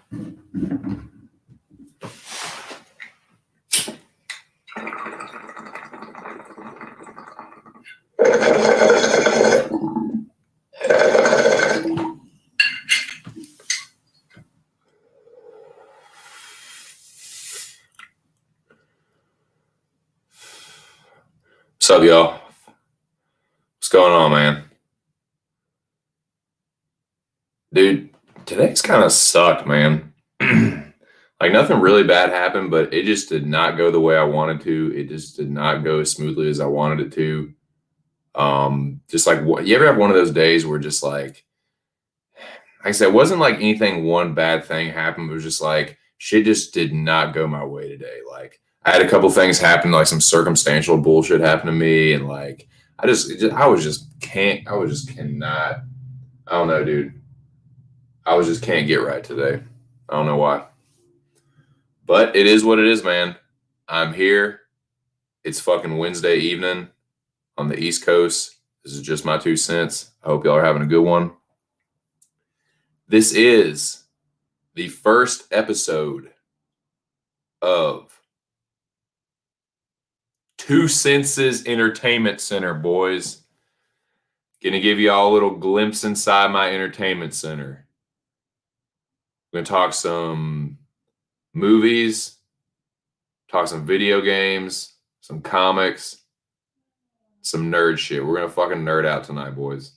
What's up, y'all? What's going on, man? Dude, today's kind of sucked, man. Like, nothing really bad happened, but it just did not go the way I wanted to. It just did not go as smoothly as I wanted it to. Just like, you ever have one of those days where just like I said, it wasn't like anything, one bad thing happened. It was just like shit just did not go my way today. Like, I had a couple things happen, like some circumstantial bullshit happened to me, and like I just cannot. I don't know, dude. I just can't get right today. I don't know why, but it is what it is, man. I'm here. It's fucking Wednesday evening on the East Coast. This is just my 2 cents. I hope y'all are having a good one. This is the first episode of 2 Senses Entertainment Center, boys. Gonna give you all a little glimpse inside my entertainment center. We're gonna talk some movies, talk some video games, some comics, some nerd shit. We're gonna fucking nerd out tonight, boys.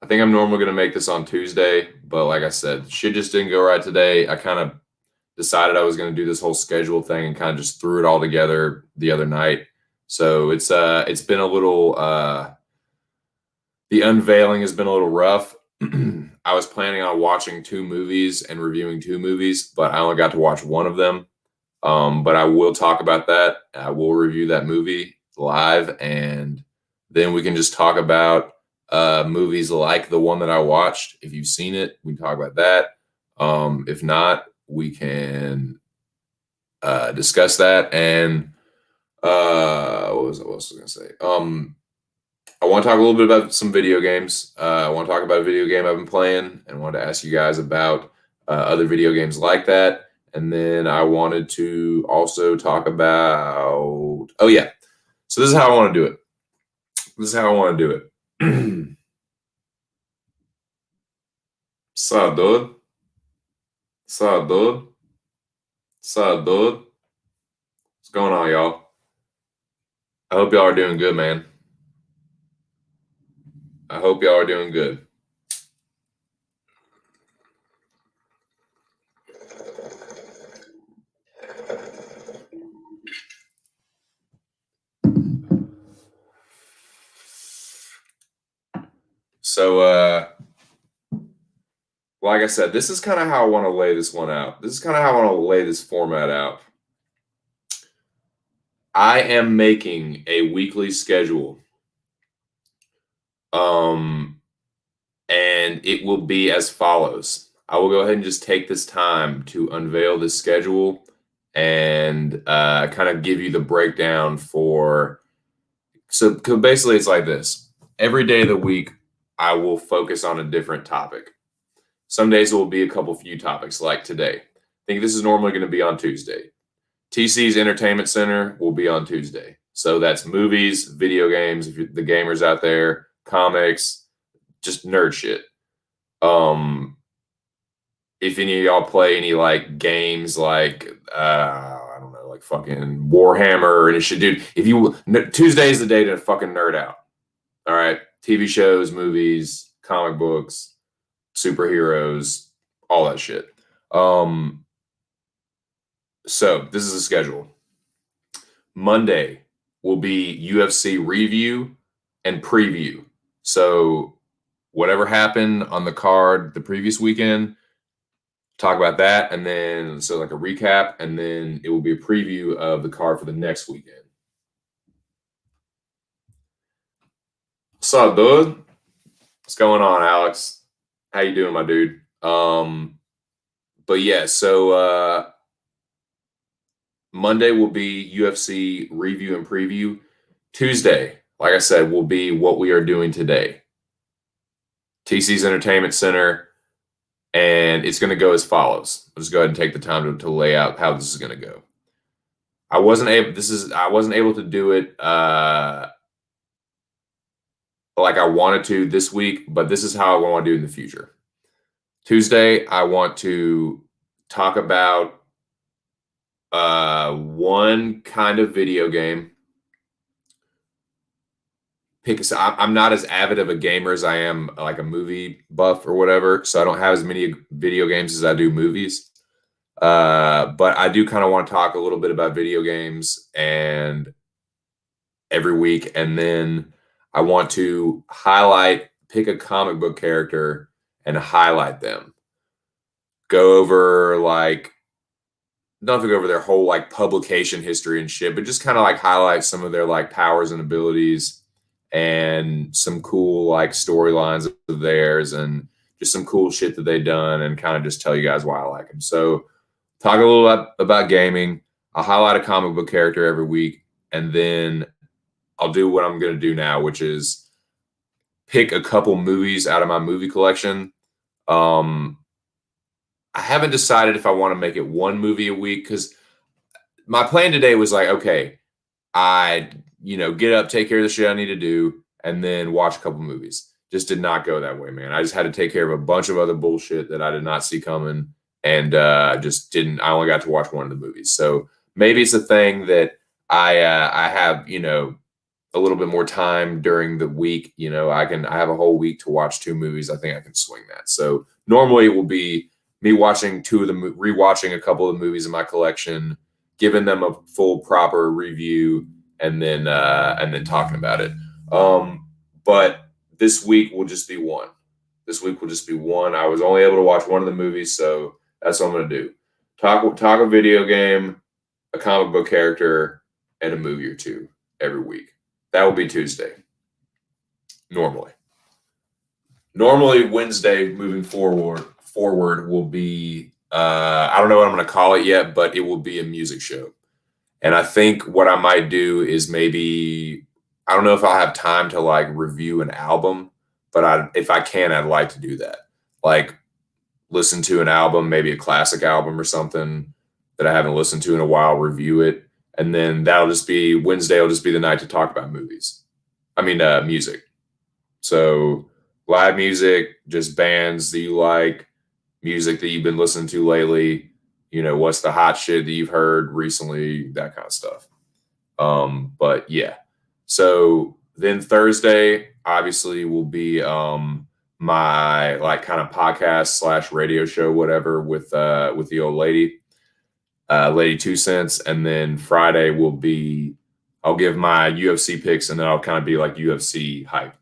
I think I'm normally gonna make this on Tuesday, but like I said, shit just didn't go right today. I kind of decided I was gonna do this whole schedule thing and kind of just threw it all together the other night. So it's been a little the unveiling has been a little rough. I was planning on watching 2 movies and reviewing 2 movies, but I only got to watch one of them. But I will talk about that. I will review that movie live, and then we can just talk about movies like the one that I watched. If you've seen it, we can talk about that. If not, we can discuss that. And what else was I going to say? I want to talk a little bit about some video games. I want to talk about a video game I've been playing, and want to ask you guys about other video games like that. And then I wanted to also talk about, oh yeah. So this is how I want to do it. What's dude? What's going on, y'all? I hope y'all are doing good, man. I hope y'all are doing good. So, like I said, this is kind of how I want to lay this one out. This is kind of how I want to lay this format out. I am making a weekly schedule. And it will be as follows. I will go ahead and just take this time to unveil this schedule and kind of give you the breakdown for. So basically, it's like this. Every day of the week, I will focus on a different topic. Some days it will be a few topics, like today. I think this is normally going to be on Tuesday. TC's Entertainment Center will be on Tuesday. So that's movies, video games, if you're the gamers out there, comics, just nerd shit. If any of y'all play any like games like I don't know, like fucking Warhammer and shit, dude. Tuesday is the day to fucking nerd out. All right, TV shows, movies, comic books, superheroes, all that shit. So this is a schedule. Monday will be UFC review and preview. So whatever happened on the card the previous weekend, talk about that, and then so like a recap, and then it will be a preview of the card for the next weekend. What's up, dude? What's going on, Alex? How you doing, my dude? But yeah, so Monday will be UFC review and preview. Tuesday, like I said, will be what we are doing today. TC's Entertainment Center and and it's going to go as follows. I'll just go ahead and take the time to lay out how this is going to go. I wasn't able to do it like I wanted to this week, but this is how I want to do it in the future. Tuesday, I want to talk about one kind of video game. I'm not as avid of a gamer as I am like a movie buff or whatever, so I don't have as many video games as I do movies. But I do kind of want to talk a little bit about video games and every week, and then I want to pick a comic book character and highlight them. Go over don't have to go over their whole like publication history and shit, but just kind of like highlight some of their like powers and abilities and some cool like storylines of theirs and just some cool shit that they've done, and kind of just tell you guys why I like them. So talk a little about gaming. I'll highlight a comic book character every week, and then I'll do what I'm going to do now, which is pick a couple movies out of my movie collection. I haven't decided if I want to make it one movie a week, because my plan today was like, okay, I get up, take care of the shit I need to do, and then watch a couple movies. Just did not go that way, man. I just had to take care of a bunch of other bullshit that I did not see coming, and just didn't. I only got to watch one of the movies. So maybe it's a thing that I have a little bit more time during the week. I have a whole week to watch 2 movies. I think I can swing that. So normally it will be me watching rewatching a couple of the movies in my collection, giving them a full proper review, and then talking about it. But this week will just be one. I was only able to watch one of the movies, so that's what I'm going to do. Talk a video game, a comic book character, and a movie or 2 every week. That will be Tuesday. Normally Wednesday moving forward will be I don't know what I'm going to call it yet, but it will be a music show. And I think what I might do is maybe, I don't know if I'll have time to like review an album, but if I can, I'd like to do that. Like listen to an album, maybe a classic album or something that I haven't listened to in a while, review it. And then Wednesday will just be the night to talk about music. So live music, just bands that you like, music that you've been listening to lately, what's the hot shit that you've heard recently, that kind of stuff. But yeah. So then Thursday obviously will be my like kind of podcast / radio show, whatever, with the old lady, Lady 2 Cents. And then Friday I'll give my UFC picks, and then I'll kind of be like UFC hype.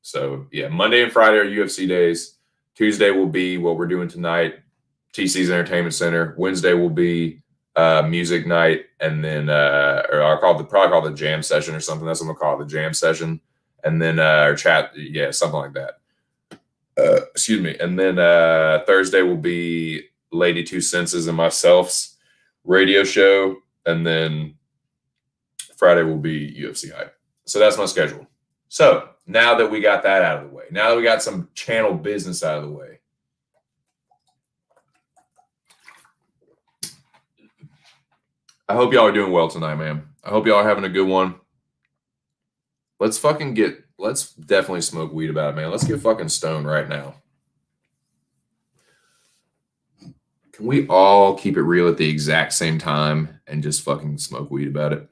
So yeah, Monday and Friday are UFC days. Tuesday will be what we're doing tonight, TC's Entertainment Center. Wednesday will be music night, and then or I'll probably call it the jam session or something. That's what I'm gonna call it, the jam session. And then or chat, yeah, something like that. Excuse me. And then Thursday will be Lady 2 Senses and myself's radio show, and then Friday will be UFC hype. So that's my schedule. So now that we got that out of the way, now that we got some channel business out of the way, I hope y'all are doing well tonight, man. I hope y'all are having a good one. Let's definitely smoke weed about it, man. Let's get fucking stoned right now. Can we all keep it real at the exact same time and just fucking smoke weed about it?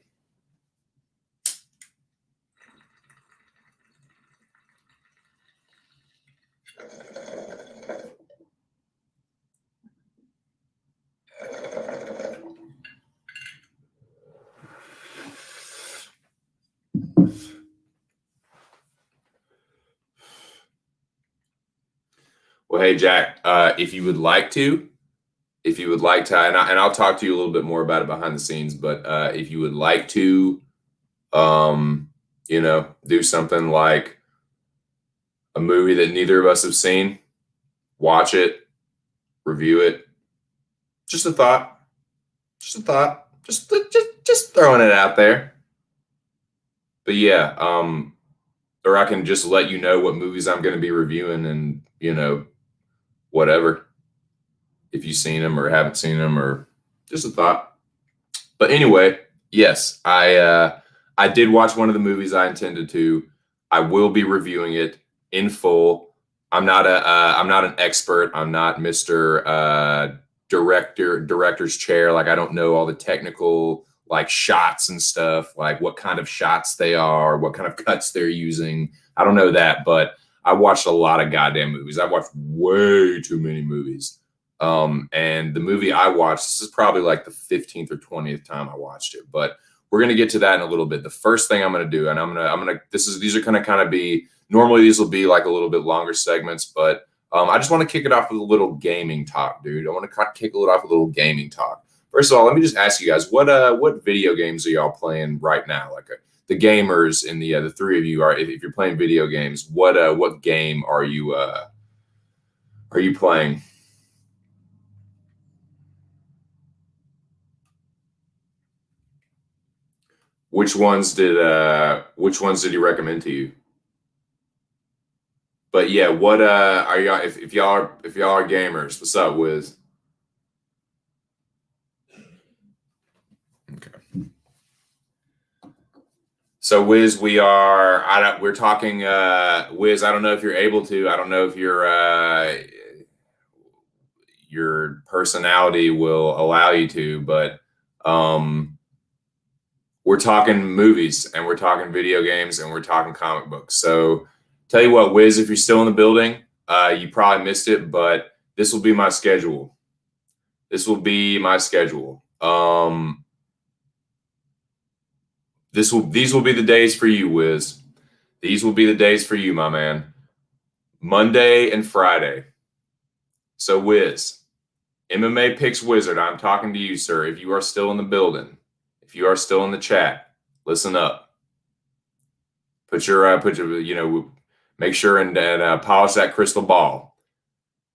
Well, hey, Jack, if you would like to, and I'll talk to you a little bit more about it behind the scenes, but if you would like to, do something like a movie that neither of us have seen, watch it, review it. Just a thought. Just throwing it out there. But yeah, or I can just let you know what movies I'm going to be reviewing, and whatever. if you've seen them or haven't seen them, or just a thought. But anyway, yes, I did watch one of the movies I intended to. I will be reviewing it in full. I'm not an expert. I'm not Mr. Director's chair. Like, I don't know all the technical like shots and stuff, like what kind of shots they are, what kind of cuts they're using. I don't know that, but I watched a lot of goddamn movies. I've watched way too many movies. And the movie I watched, this is probably like the 15th or 20th time I watched it, but we're going to get to that in a little bit. The first thing I'm going to do, and these are going to kind of be, normally these will be like a little bit longer segments, but I just want to kick it off with a little gaming talk, dude. I want to kick it off with a little gaming talk. First of all, let me just ask you guys, what video games are y'all playing right now? Like the gamers and the three of you are, if you're playing video games, what game are you playing? Which ones did he recommend to you? But yeah, what are y'all, if y'all are gamers, what's up, Wiz? Okay. So Wiz, we're talking Wiz, I don't know if you're able to, I don't know if your personality will allow you to, but we're talking movies and we're talking video games and we're talking comic books. So tell you what, Wiz, if you're still in the building, you probably missed it, but this will be my schedule. These will be the days for you, Wiz. These will be the days for you, my man. Monday and Friday. So Wiz, MMA Picks Wizard, I'm talking to you, sir. If you are still in the building, if you are still in the chat, listen up. Put your make sure and polish that crystal ball.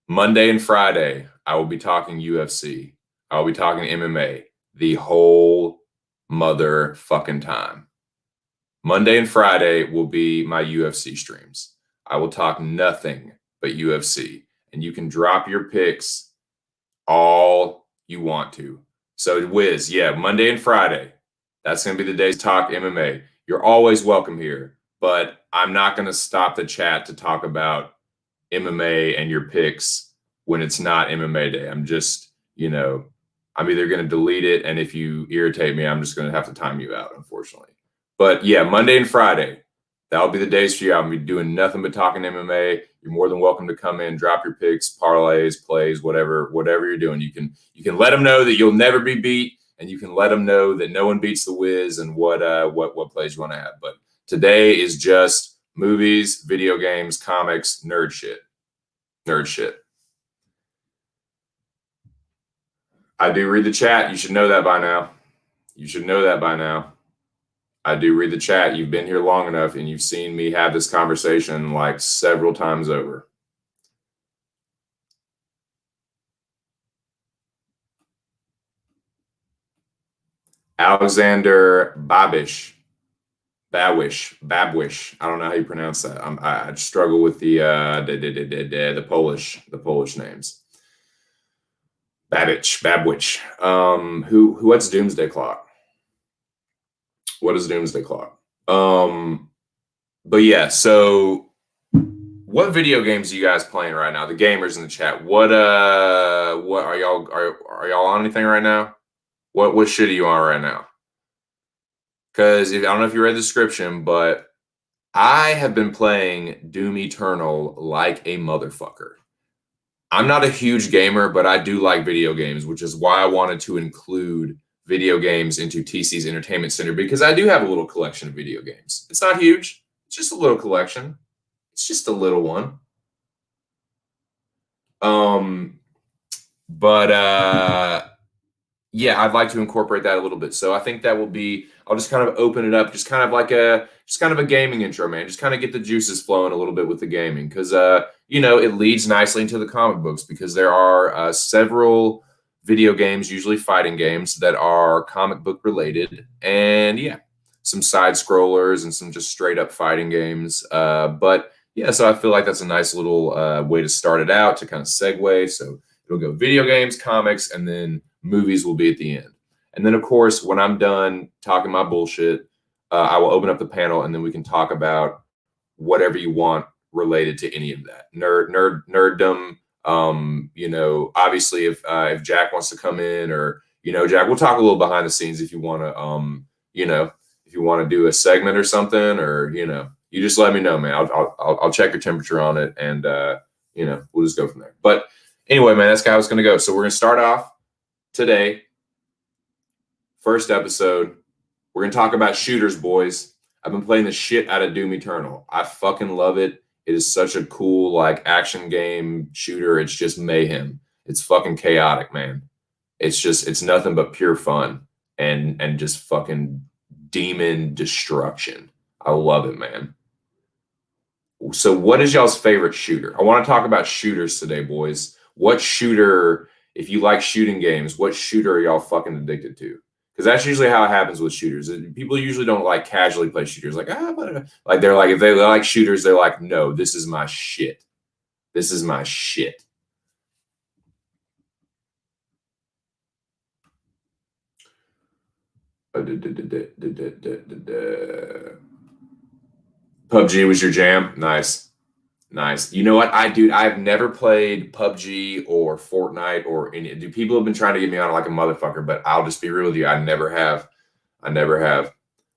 Monday and Friday, I will be talking UFC. I will be talking MMA the whole motherfucking time. Monday and Friday will be my UFC streams. I will talk nothing but UFC, and you can drop your picks all you want to. So Wiz, yeah, Monday and Friday, that's going to be the days to talk MMA. You're always welcome here, but I'm not going to stop the chat to talk about MMA and your picks when it's not MMA day. I'm just, I'm either going to delete it, and if you irritate me, I'm just going to have to time you out, unfortunately. But yeah, Monday and Friday, that'll be the days for you. I'll be doing nothing but talking MMA. You're more than welcome to come in, drop your picks, parlays, plays, whatever you're doing. You can let them know that you'll never be beat, and you can let them know that no one beats the Wiz and what plays you want to have. But today is just movies, video games, comics, nerd shit. I do read the chat. You should know that by now. I do read the chat. You've been here long enough and you've seen me have this conversation like several times over. Alexander Babish. I don't know how you pronounce that. I struggle with the Polish names. Babwich. What's Doomsday Clock? What is Doomsday Clock? But yeah, so what video games are you guys playing right now? The gamers in the chat. What are y'all on anything right now? What shit are you on right now? Because I don't know if you read the description, but I have been playing Doom Eternal like a motherfucker. I'm not a huge gamer, but I do like video games, which is why I wanted to include video games into TC's Entertainment Center, because I do have a little collection of video games. It's not huge. It's just a little collection. It's just a little one. Yeah, I'd like to incorporate that a little bit. So I think that will be, I'll just kind of open it up, just kind of a gaming intro, man. Just kind of get the juices flowing a little bit with the gaming, because, it leads nicely into the comic books, because there are several video games, usually fighting games, that are comic book related. And yeah, some side scrollers and some just straight up fighting games. But yeah, so I feel like that's a nice little way to start it out, to kind of segue. So It'll go video games, comics, and then movies will be at the end. And then, of course, when I'm done talking my bullshit, I will open up the panel, and then we can talk about whatever you want related to any of that nerddom. Obviously, if Jack wants to come in, or Jack, we'll talk a little behind the scenes if you want to, if you want to do a segment or something, or you just let me know, man. I'll check your temperature on it, and we'll just go from there. But anyway, man, that's how it's gonna go. So we're gonna start off today. First episode, we're gonna talk about shooters, boys. I've been playing the shit out of Doom Eternal. I fucking love it. It is such a cool like action game shooter. It's just mayhem. It's fucking chaotic, man. It's nothing but pure fun and just fucking demon destruction. I love it, man. So what is y'all's favorite shooter? I want to talk about shooters today, boys. What shooter, if you like shooting games, what shooter are y'all fucking addicted to? Because that's usually how it happens with shooters. People usually don't like casually play shooters. Like, like they're like, if they like shooters, they're like, no, this is my shit. This is my shit. PUBG was your jam? Nice. Nice. You know what? I've never played PUBG or Fortnite or any. People have been trying to get me on like a motherfucker, but I'll just be real with you. I never have.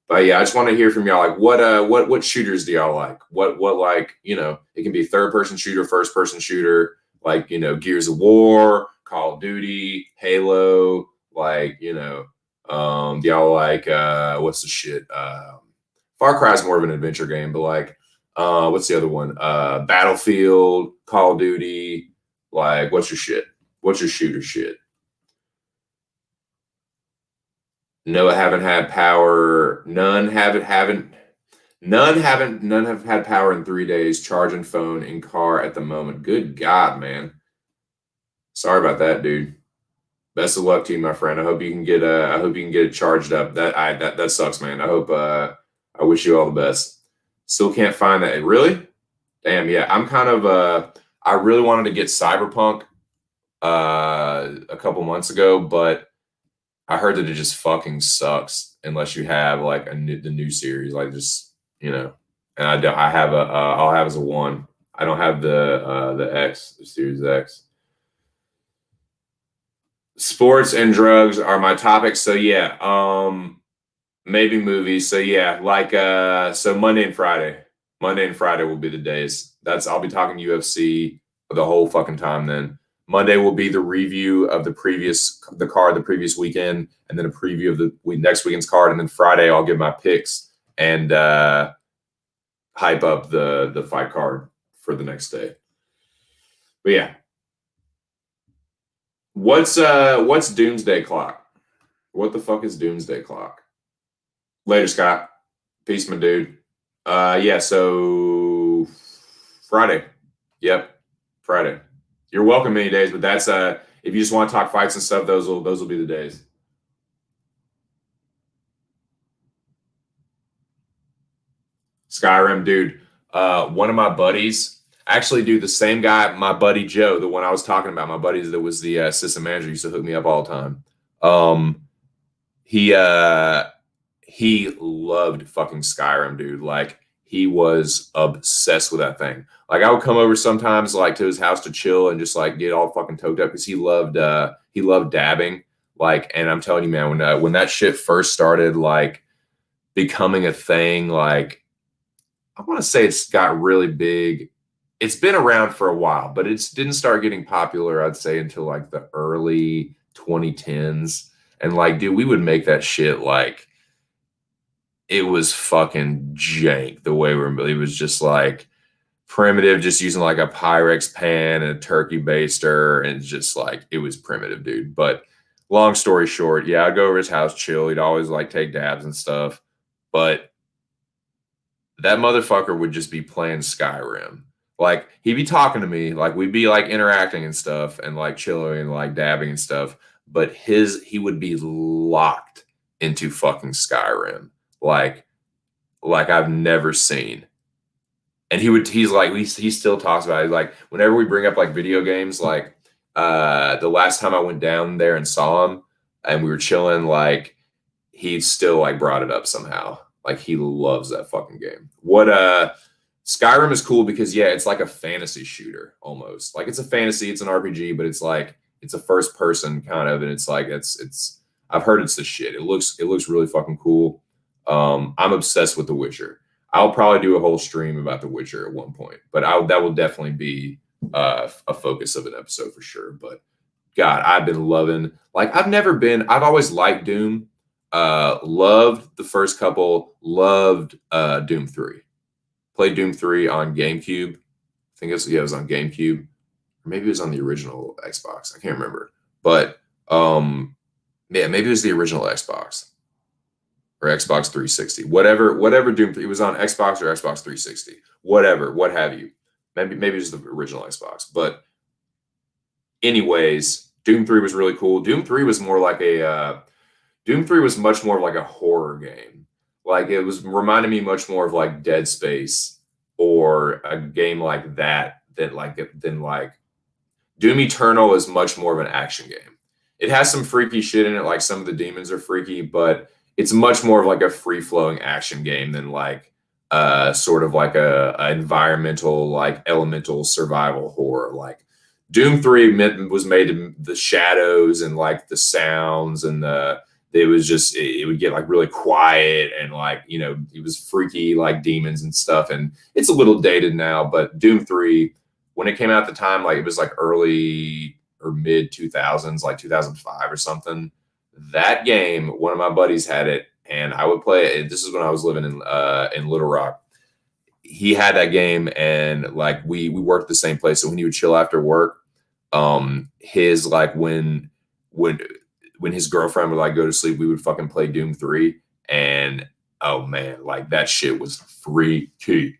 But yeah, I just want to hear from y'all. Like, what shooters do y'all like? What like, it can be third person shooter, first person shooter, like, Gears of War, Call of Duty, Halo, like, do y'all like what's the shit? Far Cry is more of an adventure game, but like, what's the other one? Battlefield, Call of Duty. Like, what's your shit? What's your shooter shit? No, I haven't had power. None have had power in 3 days. Charging phone in car at the moment. Good God, man. Sorry about that, dude. Best of luck to you, my friend. I hope you can get it charged up. That sucks, man. I wish you all the best. Still can't find that. Really? Damn, yeah. I'm kind of I really wanted to get Cyberpunk a couple months ago, but I heard that it just fucking sucks unless you have like the new series, like just and I don't. I have I'll have as a 1. I don't have the X, the Series X. Sports and drugs are my topics. So yeah, maybe movies. So yeah, like so Monday and Friday. Monday and Friday will be the days. I'll be talking UFC the whole fucking time then. Monday will be the review of the card the previous weekend, and then a preview of the next weekend's card, and then Friday I'll give my picks and hype up the fight card for the next day. But yeah, what's Doomsday Clock? What the fuck is Doomsday Clock? Later, Scott. Peace, my dude. Yeah, so Friday. Yep, Friday. You're welcome many days, but that's if you just want to talk fights and stuff, those will be the days. Skyrim, dude. One of my buddies, actually, dude, the same guy, my buddy Joe, the one I was talking about, my buddy that was the assistant manager, used to hook me up all the time. He loved fucking Skyrim, dude. Like, he was obsessed with that thing. Like, I would come over sometimes, like, to his house to chill and just like get all fucking toked up because he loved dabbing. Like, and I'm telling you, man, when that shit first started like becoming a thing, like, I want to say it's got really big. It's been around for a while, but it didn't start getting popular, I'd say, until like the early 2010s. And like, dude, we would make that shit like it was fucking jank the way it was just like primitive, just using like a Pyrex pan and a turkey baster, and just like it was primitive, dude. But long story short, yeah, I'd go over his house, chill. He'd always like take dabs and stuff, but that motherfucker would just be playing Skyrim. Like, he'd be talking to me, like we'd be like interacting and stuff, and like chilling and like dabbing and stuff. But he would be locked into fucking Skyrim, like I've never seen. And he still talks about it. Like, whenever we bring up like video games, like the last time I went down there and saw him and we were chilling, like he still like brought it up somehow. Like he loves that fucking game. Skyrim is cool because yeah, it's like a fantasy shooter almost. Like it's a fantasy, it's an RPG, but it's like it's a first person kind of, and it's like it's I've heard it's the shit. It looks really fucking cool. I'm obsessed with The Witcher. I'll probably do a whole stream about The Witcher at one point, but that will definitely be a focus of an episode for sure. But God, I've been loving. Like I've always liked Doom. Loved the first couple. Loved Doom 3. Played Doom 3 on GameCube. I think it was on GameCube. Or maybe it was on the original Xbox. I can't remember. But yeah, maybe it was the original Xbox or Xbox 360. Whatever Doom 3. It was on Xbox or Xbox 360. Whatever, what have you. Maybe it was the original Xbox. But anyways, Doom 3 was really cool. Doom 3 was much more of like a horror game. Like it was reminding me much more of like Dead Space or a game like that than like Doom Eternal is much more of an action game. It has some freaky shit in it, like some of the demons are freaky, but it's much more of like a free flowing action game than like sort of like a environmental, like elemental survival horror. Like Doom 3 was made in the shadows and like the sounds and it would get like really quiet and like, you know, it was freaky like demons and stuff. And it's a little dated now, but Doom 3, when it came out at the time, like it was like early or mid 2000s, like 2005 or something. That game, one of my buddies had it and I would play it. This is when I was living in Little Rock. He had that game and like we worked the same place. So when he would chill after work, his like when his girlfriend would like go to sleep, we would fucking play Doom 3. And oh man, like that shit was freaky.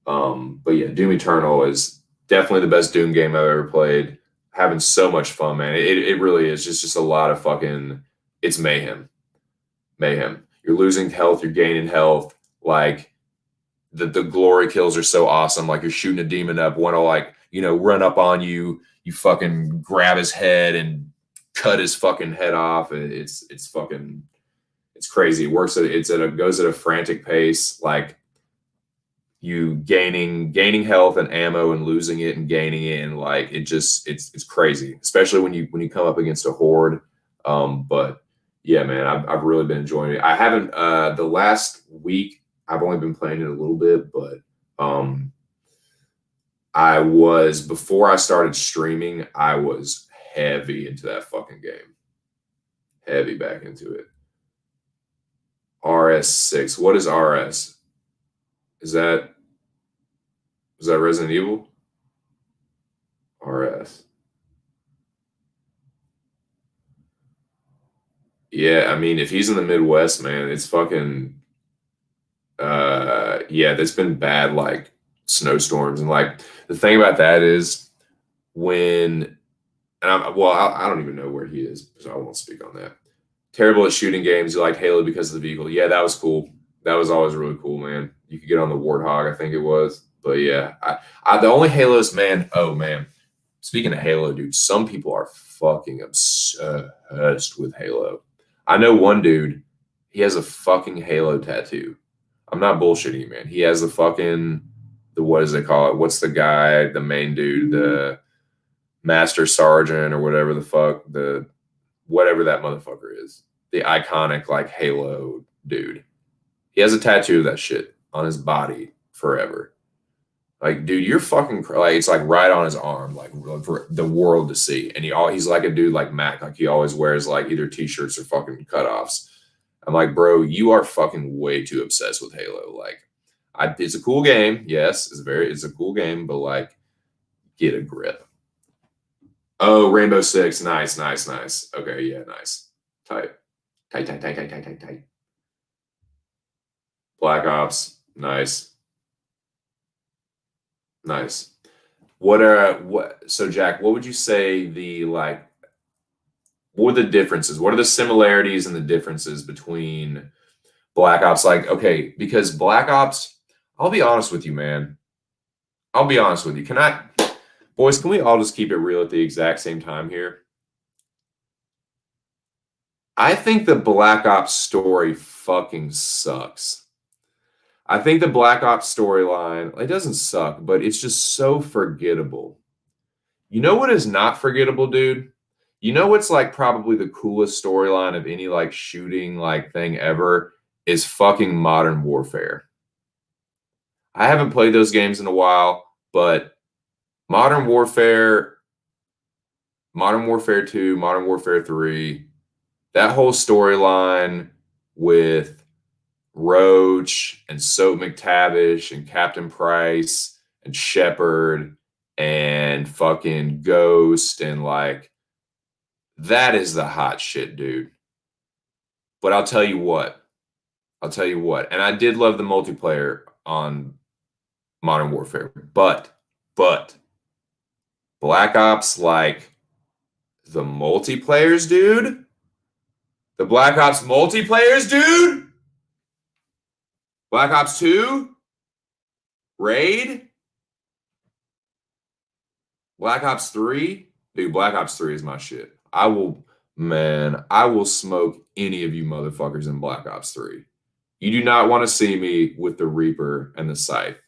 But yeah, Doom Eternal is definitely the best Doom game I've ever played. Having so much fun, man. It really is just a lot of fucking, it's mayhem. You're losing health, you're gaining health. Like the glory kills are so awesome. Like you're shooting a demon up, one will like, you know, run up on you, you fucking grab his head and cut his fucking head off. It's crazy. It goes at a frantic pace. Like you gaining health and ammo and losing it and gaining it, and like it's crazy, especially when you come up against a horde. But yeah, man, I've really been enjoying it. I haven't the last week I've only been playing it a little bit, but before I started streaming, I was heavy into that fucking game. Heavy back into it. RS6. What is RS? Is that Resident Evil? RS. Yeah, I mean, if he's in the Midwest, man, it's fucking yeah, there's been bad like snowstorms. And like the thing about that is I don't even know where he is, so I won't speak on that. Terrible at shooting games. You like Halo because of the vehicle. Yeah, that was cool. That was always really cool, man. You could get on the Warthog, I think it was. But yeah, the only Halos, man. Oh man, speaking of Halo, dude, some people are fucking obsessed with Halo. I know one dude. He has a fucking Halo tattoo. I'm not bullshitting you, man. He has what does they call it? What's the guy, the main dude, the Master Sergeant or whatever the fuck, whatever that motherfucker is. The iconic like Halo dude. He has a tattoo of that shit on his body forever. Like, dude, you're fucking like it's like right on his arm, like for the world to see. And he's like a dude like Mac, like he always wears like either t-shirts or fucking cutoffs. I'm like, bro, you are fucking way too obsessed with Halo. Like, it's a cool game, yes, it's a cool game, but like, get a grip. Oh, Rainbow Six, nice. Okay, yeah, nice, tight. Black Ops, nice. So Jack, what would you say what are the differences? What are the similarities and the differences between Black Ops? Like, okay, because Black Ops, I'll be honest with you, man. I'll be honest with you. Boys, can we all just keep it real at the exact same time here? I think the Black Ops story fucking sucks. I think the Black Ops storyline, it doesn't suck, but it's just so forgettable. You know what is not forgettable, dude? You know what's like probably the coolest storyline of any like shooting like thing ever is fucking Modern Warfare. I haven't played those games in a while, but Modern Warfare, Modern Warfare 2, Modern Warfare 3, that whole storyline with Roach and Soap McTavish and Captain Price and Shepard and fucking Ghost and like that is the hot shit, dude. But I'll tell you what. And I did love the multiplayer on Modern Warfare, but Black Ops, like the multiplayers, dude. The Black Ops multiplayers, dude. Black Ops 2, Raid, Black Ops 3. Dude, Black Ops 3 is my shit. I will smoke any of you motherfuckers in Black Ops 3. You do not want to see me with the Reaper and the Scythe.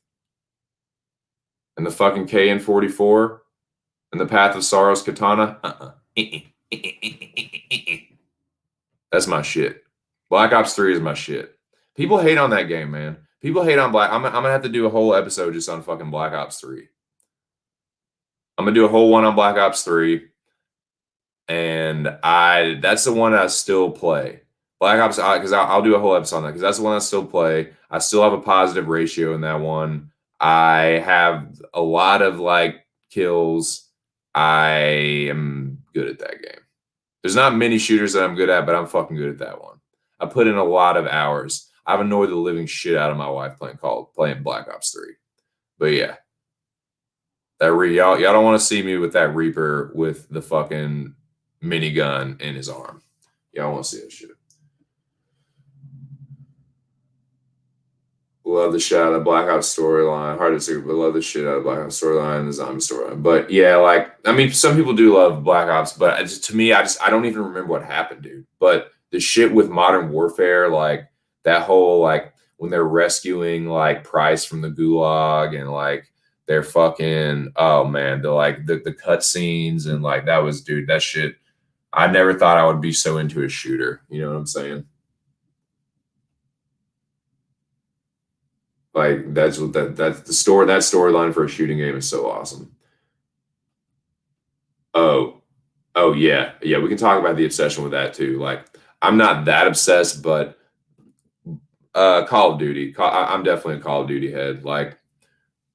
And the fucking KN-44 and the Path of Sorrow's Katana. That's my shit. Black Ops 3 is my shit. People hate on that game, man. People hate on I'm going to have to do a whole episode just on fucking Black Ops 3. I'm going to do a whole one on Black Ops 3. And that's the one I still play. Black Ops, because I'll do a whole episode on that, because that's the one I still play. I still have a positive ratio in that one. I have a lot of like kills. I am good at that game. There's not many shooters that I'm good at, but I'm fucking good at that one. I put in a lot of hours. I've annoyed the living shit out of my wife playing Black Ops 3. But yeah. Y'all don't want to see me with that Reaper with the fucking minigun in his arm. Y'all want to see that shit. Love the shit out of the Black Ops storyline. Hard to see, but love the shit out of the Black Ops storyline and the zombie storyline. But yeah, like, I mean, some people do love Black Ops, but to me, I don't even remember what happened, dude. But the shit with Modern Warfare, like that whole, like when they're rescuing like Price from the gulag and like they're fucking, oh man, the cutscenes and like that was, dude, that shit. I never thought I would be so into a shooter. You know what I'm saying? Like that's the storyline for a shooting game is so awesome. Oh yeah. We can talk about the obsession with that too. Like I'm not that obsessed, but Call of Duty. I'm definitely a Call of Duty head. Like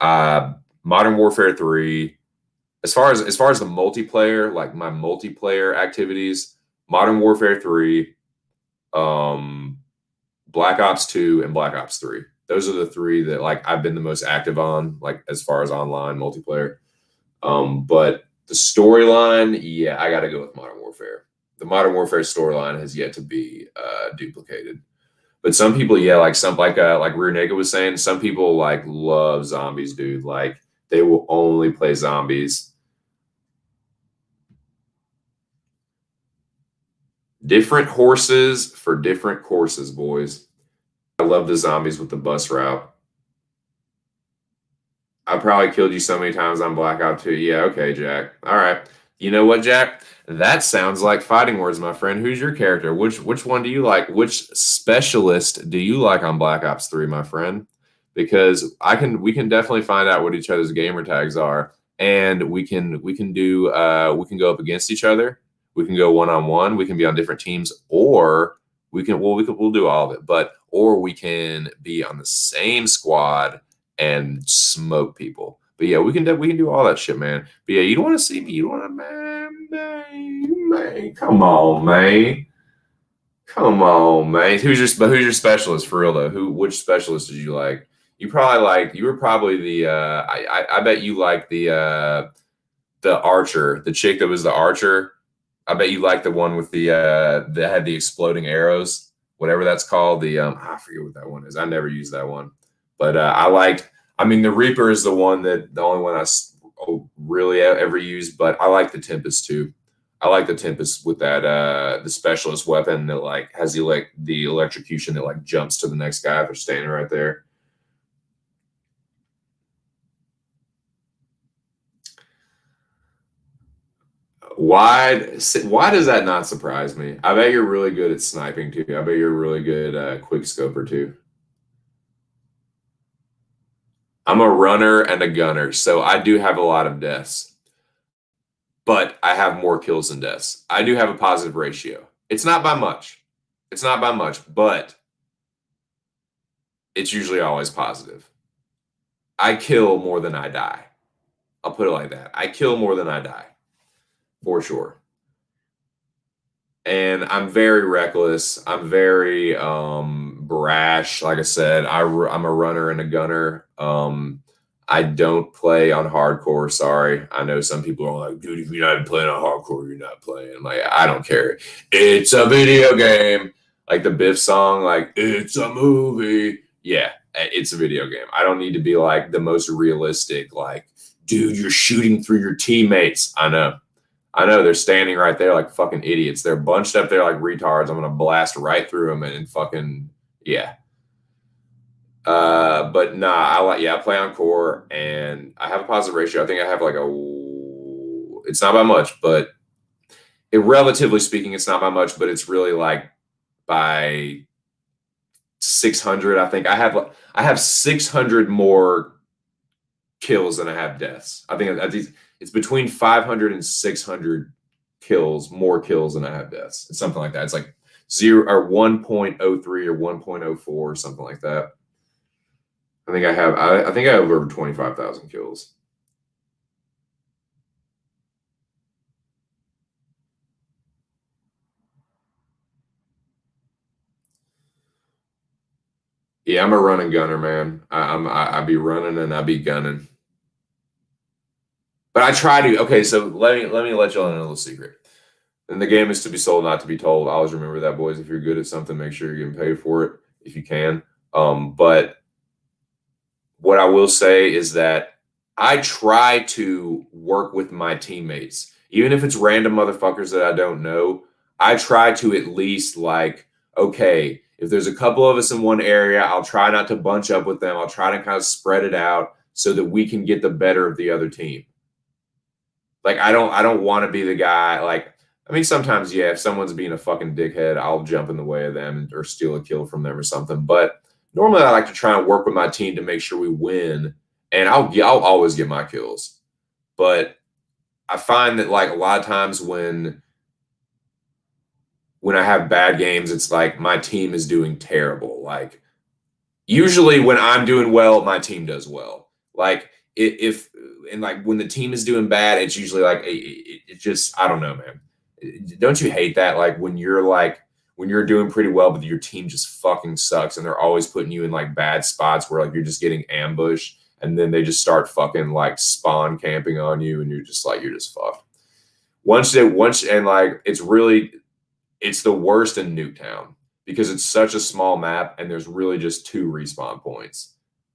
Modern Warfare 3. As far as the multiplayer, like my multiplayer activities, Modern Warfare 3, Black Ops 2, and Black Ops 3. Those are the three that like I've been the most active on, like as far as online multiplayer. But the storyline, yeah, I got to go with Modern Warfare. The Modern Warfare storyline has yet to be duplicated. But some people, yeah, like Rear Naked was saying, some people like love zombies, dude. Like they will only play zombies. Different horses for different courses, boys. I love the zombies with the bus route. I probably killed you so many times on Black Ops 2. Yeah, okay, Jack. All right. You know what, Jack? That sounds like fighting words, my friend. Who's your character? Which one do you like? Which specialist do you like on Black Ops 3, my friend? Because we can definitely find out what each other's gamer tags are, and we can go up against each other. We can go one-on-one. We can be on different teams, or we'll do all of it. Or we can be on the same squad and smoke people. But yeah, we can do all that shit, man. But yeah, you don't want to see me. You don't want to, man. Come on, man. Who's your specialist for real though? Which specialist did you like? You were probably the I bet you like the archer, the chick that was the archer. I bet you like the one with the that had the exploding arrows, whatever that's called. I forget what that one is. I never used that one, but the Reaper is the only one really ever use, but I like the Tempest too. I like the Tempest with that the specialist weapon that like has the electrocution that like jumps to the next guy if they're standing right there. Why does that not surprise me? I bet you're really good at sniping too. I bet you're a really good quick scoper too. I'm a runner and a gunner, so I do have a lot of deaths, but I have more kills than deaths. I do have a positive ratio. It's not by much. It's not by much, but it's usually always positive. I kill more than I die. I'll put it like that. I kill more than I die, for sure. And I'm very reckless. I'm very brash. Like I said, I'm a runner and a gunner. I don't play on hardcore. Sorry. I know some people are like, dude, if you're not playing on hardcore, you're not playing. Like, I don't care. It's a video game. Like the Biff song, like, it's a movie. Yeah, it's a video game. I don't need to be like the most realistic, like, dude, you're shooting through your teammates. I know. They're standing right there like fucking idiots. They're bunched up there like retards. I'm gonna blast right through them and fucking yeah. But nah, I play on core and I have a positive ratio. I think I have like it's not by much, but relatively speaking, it's not by much, but it's really like by 600. I think I have 600 more kills than I have deaths. I think it's between 500 and 600 kills, more kills than I have deaths. It's something like that. It's like 1.03 or 1.04 or something like that. I think I have over 25,000 kills. Yeah, I'm a running gunner, man. I be running and I be gunning. But I try to. Okay, so let me let y'all in a little secret. And the game is to be sold, not to be told. Always remember that, boys. If you're good at something, make sure you're getting paid for it if you can. But what I will say is that I try to work with my teammates, even if it's random motherfuckers that I don't know. I try to at least like, okay, if there's a couple of us in one area, I'll try not to bunch up with them. I'll try to kind of spread it out so that we can get the better of the other team. Like I don't want to be the guy like I mean sometimes yeah if someone's being a fucking dickhead I'll jump in the way of them or steal a kill from them or something, but normally I like to try and work with my team to make sure we win, and I'll always get my kills. But I find that like a lot of times when I have bad games it's like my team is doing terrible. Like usually when I'm doing well my team does well. Like if and like when the team is doing bad, it's usually like it just I don't know, man. Don't you hate that? Like when you're doing pretty well, but your team just fucking sucks, and they're always putting you in like bad spots where like you're just getting ambushed, and then they just start fucking like spawn camping on you, and you're just fucked. Once and like it's the worst in Nuketown because it's such a small map, and there's really just 2 respawn points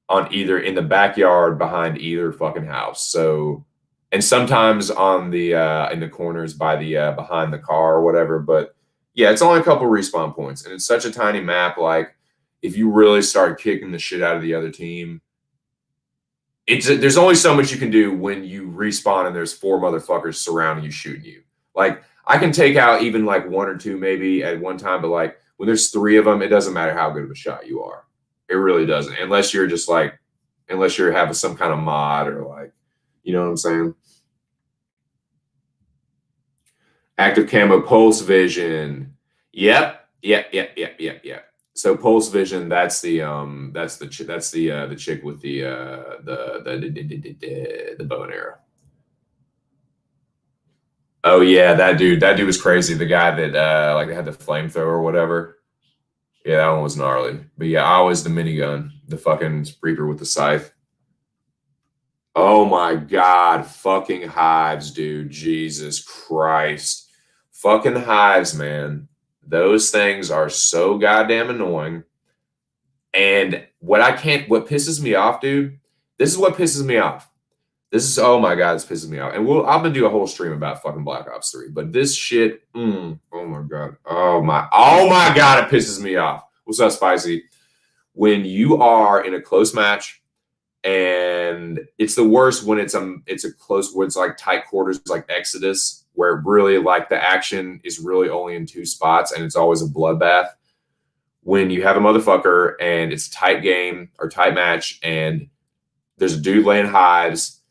on either in the backyard behind either fucking house. So, and sometimes on the in the corners by the behind the car or whatever. But yeah, it's only a couple respawn points, and it's such a tiny map. Like if you really start kicking the shit out of the other team, there's only so much you can do when you respawn and there's 4 motherfuckers surrounding you shooting you. Like I can take out even like 1 or 2 maybe at one time, but like when there's 3 of them, it doesn't matter how good of a shot you are. It really doesn't, unless you're just like, unless you're having some kind of mod or like, you know what I'm saying? Active camo pulse vision. Yep. So pulse vision, that's the chick with the bow and arrow. Oh yeah, that dude was crazy. The guy that like had the flamethrower or whatever. Yeah, that one was gnarly. But yeah, always the minigun, the fucking Reaper with the scythe. Oh my God, fucking hives, dude. Jesus Christ. Fucking hives, man. Those things are so goddamn annoying. And what pisses me off, dude, this is what pisses me off. This is, oh my God, this pisses me off. And I'm gonna do a whole stream about fucking Black Ops 3. But this shit, oh my God. Oh my God, it pisses me off. What's up, Spicy? When you are in a close match, and it's the worst when it's a close, where it's like tight quarters, like Exodus, where really like the action is really only in 2 spots and it's always a bloodbath. When you have a motherfucker and it's a tight game or tight match and there's a dude laying hives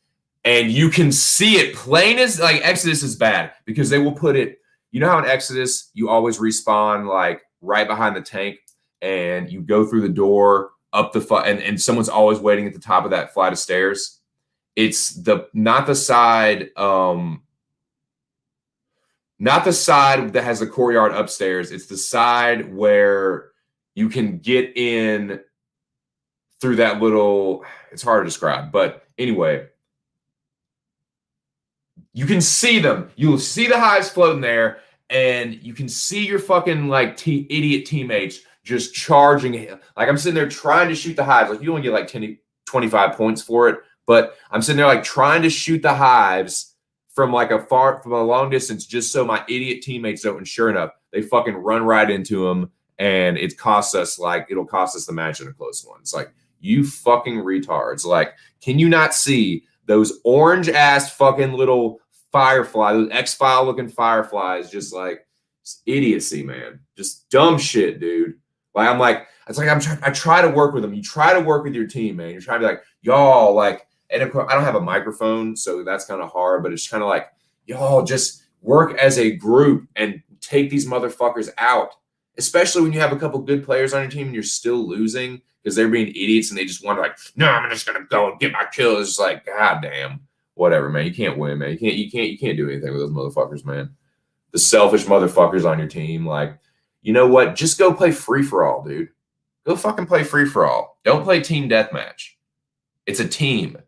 and you can see it plain as, like, Exodus is bad because they will put it, you know how in Exodus you always respawn like right behind the tank and you go through the door up the and someone's always waiting at the top of that flight of stairs. It's not the side that has the courtyard upstairs. It's the side where you can get in through that little, it's hard to describe, but anyway, you can see them. You'll see the hives floating there, and you can see your fucking like idiot teammates just charging. Like, I'm sitting there trying to shoot the hives. Like, you only get like 25 points for it, but I'm sitting there like trying to shoot the hives from a long distance just so my idiot teammates don't. And sure enough, they fucking run right into them, and it'll cost us the match in a close one. It's like, you fucking retards. Like, can you not see those orange ass fucking little fireflies, those X-File looking fireflies? Just like, it's idiocy, man. Just dumb shit, dude. Like, I try to work with them. You try to work with your team, man. You're trying to be like, y'all, like, and of course, I don't have a microphone, so that's kind of hard, but it's kind of like, y'all just work as a group and take these motherfuckers out, especially when you have a couple good players on your team and you're still losing because they're being idiots and they just want to, like, no, I'm just going to go and get my kills. It's like, God damn, whatever, man. You can't win, man. You can't do anything with those motherfuckers, man. The selfish motherfuckers on your team. Like, you know what? Just go play free-for-all, dude. Go fucking play free-for-all. Don't play team deathmatch. It's a team.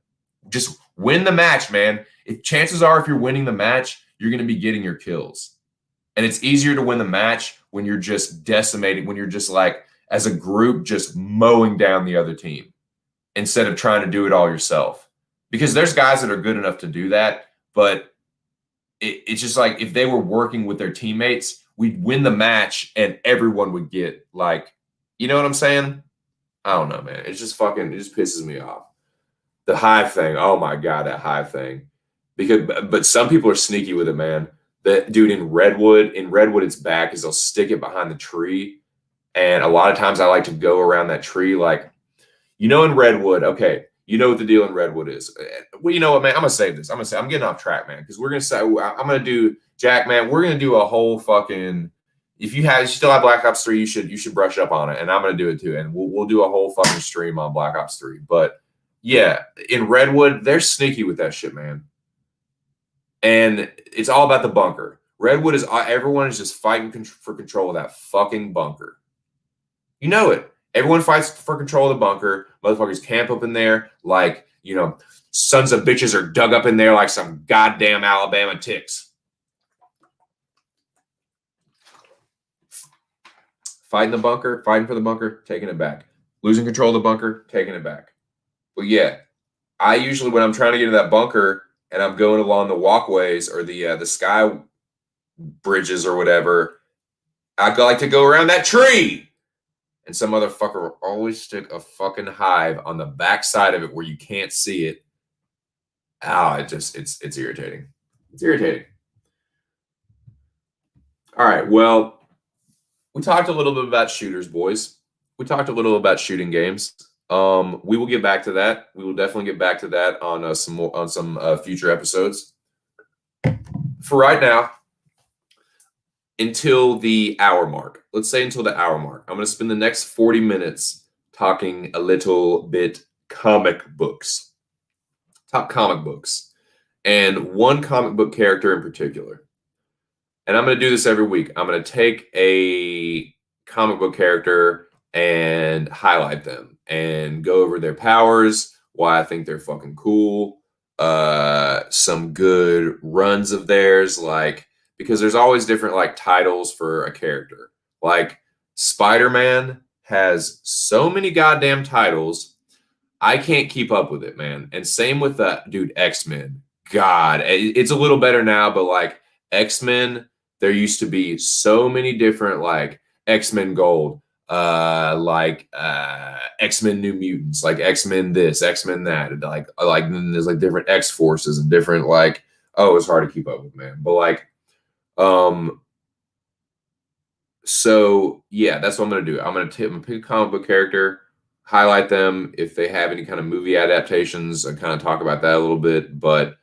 Just win the match, man. Chances are, if you're winning the match, you're going to be getting your kills. And it's easier to win the match when you're just decimating, when you're just like, as a group, just mowing down the other team instead of trying to do it all yourself. Because there's guys that are good enough to do that, but it's just like, if they were working with their teammates, we'd win the match and everyone would get, like, you know what I'm saying? I don't know, man. It just pisses me off. The hive thing, oh my God, that hive thing. But some people are sneaky with it, man. That dude in Redwood, it's bad because they'll stick it behind the tree. And a lot of times I like to go around that tree, like, you know, in Redwood, okay, you know what the deal in Redwood is. Well, you know what, man, I'm going to save this. I'm getting off track, man, because we're going to say, I'm going to do, Jack, man, we're going to do a whole fucking, if you still have Black Ops 3, you should brush up on it. And I'm going to do it too. And we'll do a whole fucking stream on Black Ops 3. But yeah, in Redwood, they're sneaky with that shit, man. And it's all about the bunker. Redwood is, everyone is just fighting for control of that fucking bunker. You know it. Everyone fights for control of the bunker. Motherfuckers camp up in there like, you know, sons of bitches are dug up in there like some goddamn Alabama ticks. Fighting the bunker, fighting for the bunker, taking it back. Losing control of the bunker, taking it back. But yeah, I usually, when I'm trying to get into that bunker and I'm going along the walkways or the sky bridges or whatever, I like to go around that tree. And some motherfucker will always stick a fucking hive on the back side of it where you can't see it. Oh, it's irritating. It's irritating. All right, well, we talked a little bit about shooters, boys. We talked a little about shooting games. We will get back to that. We will definitely get back to that on some future episodes. For right now, until the hour mark. Let's say until the hour mark. I'm going to spend the next 40 minutes talking a little bit comic books. Top comic books. And one comic book character in particular. And I'm going to do this every week. I'm going to take a comic book character and highlight them and go over their powers, why I think they're fucking cool, some good runs of theirs, like, because there's always different like titles for a character. Like Spider-Man has so many goddamn titles, I can't keep up with it, man. And same with dude, X-Men. God, it's a little better now, but like X-Men, there used to be so many different like X-Men Gold, X-Men New Mutants, like X-Men this, X-Men that, and like then there's like different X-Forces and different like, oh, it's hard to keep up with, man. But like so yeah, that's what I'm gonna do. I'm gonna pick a comic book character, highlight them if they have any kind of movie adaptations, and kind of talk about that a little bit. But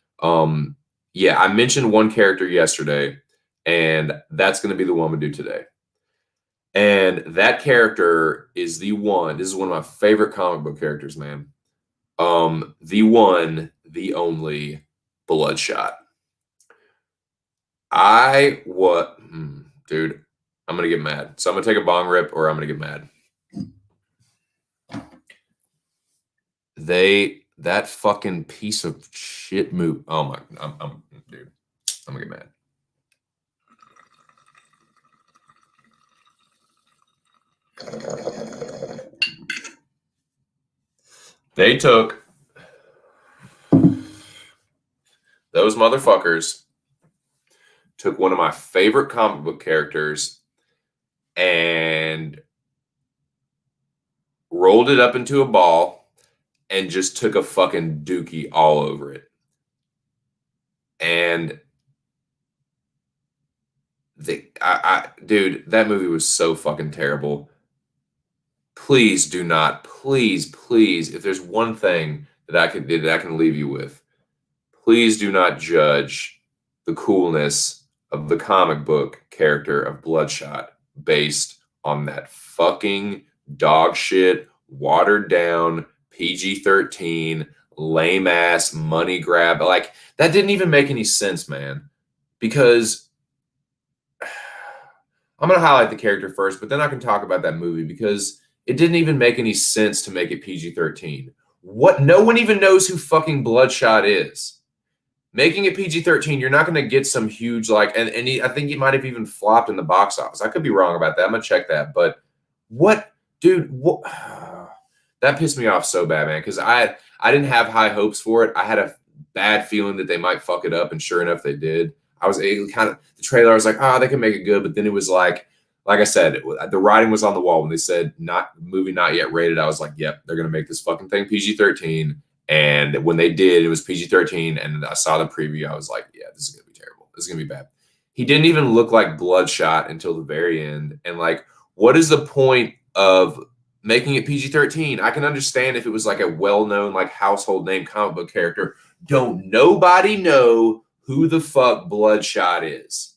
yeah, I mentioned one character yesterday, and that's gonna be the one I'm gonna do today. And that character is the one. This is one of my favorite comic book characters, man. The one, the only Bloodshot. Dude, I'm gonna get mad. So I'm gonna take a bong rip, or I'm gonna get mad. That fucking piece of shit move. Oh my, dude, I'm gonna get mad. They took those motherfuckers, took one of my favorite comic book characters and rolled it up into a ball and just took a fucking dookie all over it. And dude, that movie was so fucking terrible. Please do not, please, if there's one thing that I can leave you with, please do not judge the coolness of the comic book character of Bloodshot based on that fucking dog shit, watered down, PG-13, lame ass money grab. Like, that didn't even make any sense, man. Because I'm going to highlight the character first, but then I can talk about that movie because it didn't even make any sense to make it PG-13. What? No one even knows who fucking Bloodshot is. Making it PG-13, you're not going to get some huge I think he might have even flopped in the box office. I could be wrong about that. I'm going to check that. But what, dude? What? That pissed me off so bad, man. Because I didn't have high hopes for it. I had a bad feeling that they might fuck it up, and sure enough, they did. The trailer. I was like, they can make it good, but then it was like I said, the writing was on the wall when they said movie not yet rated. I was like, yep, they're going to make this fucking thing PG-13. And when they did, it was PG-13, and I saw the preview. I was like, yeah, this is going to be terrible. This is going to be bad. He didn't even look like Bloodshot until the very end. And like, what is the point of making it PG-13? I can understand if it was like a well-known, like household name comic book character. Don't nobody know who the fuck Bloodshot is.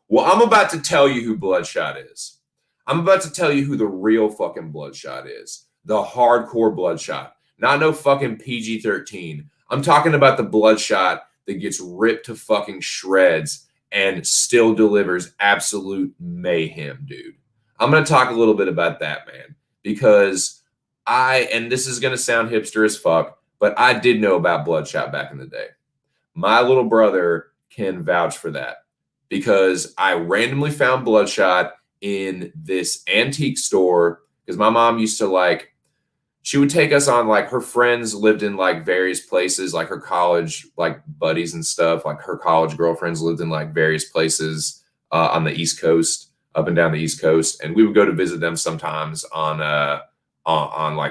Well, I'm about to tell you who Bloodshot is. I'm about to tell you who the real fucking Bloodshot is. The hardcore Bloodshot. Not no fucking PG-13. I'm talking about the Bloodshot that gets ripped to fucking shreds and still delivers absolute mayhem, dude. I'm going to talk a little bit about that, man, because and this is going to sound hipster as fuck, but I did know about Bloodshot back in the day. My little brother can vouch for that because I randomly found Bloodshot in this antique store because my mom used to she would take us on her friends lived in various places, like her college buddies and stuff. Like her college girlfriends lived in various places on the East Coast, up and down the East Coast, and we would go to visit them sometimes on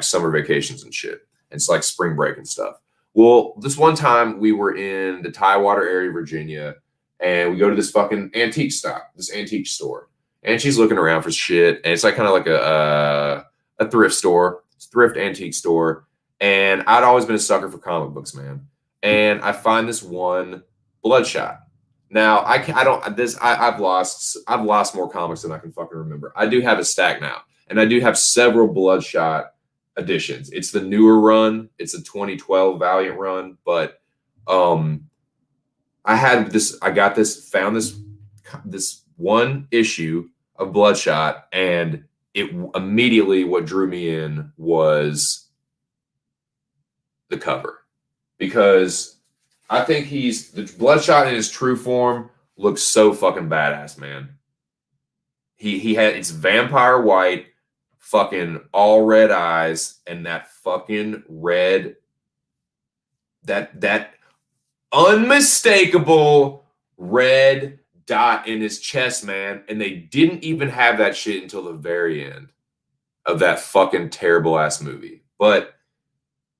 summer vacations and shit. It's like spring break and stuff. Well, this one time we were in the Tidewater area, Virginia, and we go to this fucking antique store, and she's looking around for shit, and it's kind of like a thrift store. Thrift antique store, and I'd always been a sucker for comic books, man. And I find this one Bloodshot. Now I've lost more comics than I can fucking remember. I do have a stack now, and I do have several Bloodshot editions. It's the newer run. It's a 2012 Valiant run, but found this one issue of Bloodshot, and it immediately, what drew me in was the cover, because I think the Bloodshot in his true form looks so fucking badass, man. It's vampire white, fucking all red eyes and that fucking red, that unmistakable red dot in his chest, man. And they didn't even have that shit until the very end of that fucking terrible ass movie. But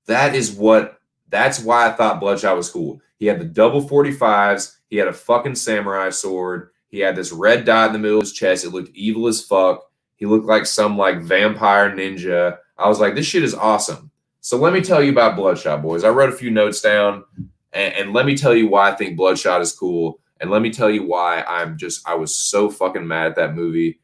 that's why I thought Bloodshot was cool. He had the double 45s. He had a fucking samurai sword. He had this red dot in the middle of his chest. It looked evil as fuck. He looked like some like vampire ninja. I was like, this shit is awesome. So let me tell you about Bloodshot, boys. I wrote a few notes down, and let me tell you why I think Bloodshot is cool. And let me tell you why I was so fucking mad at that movie.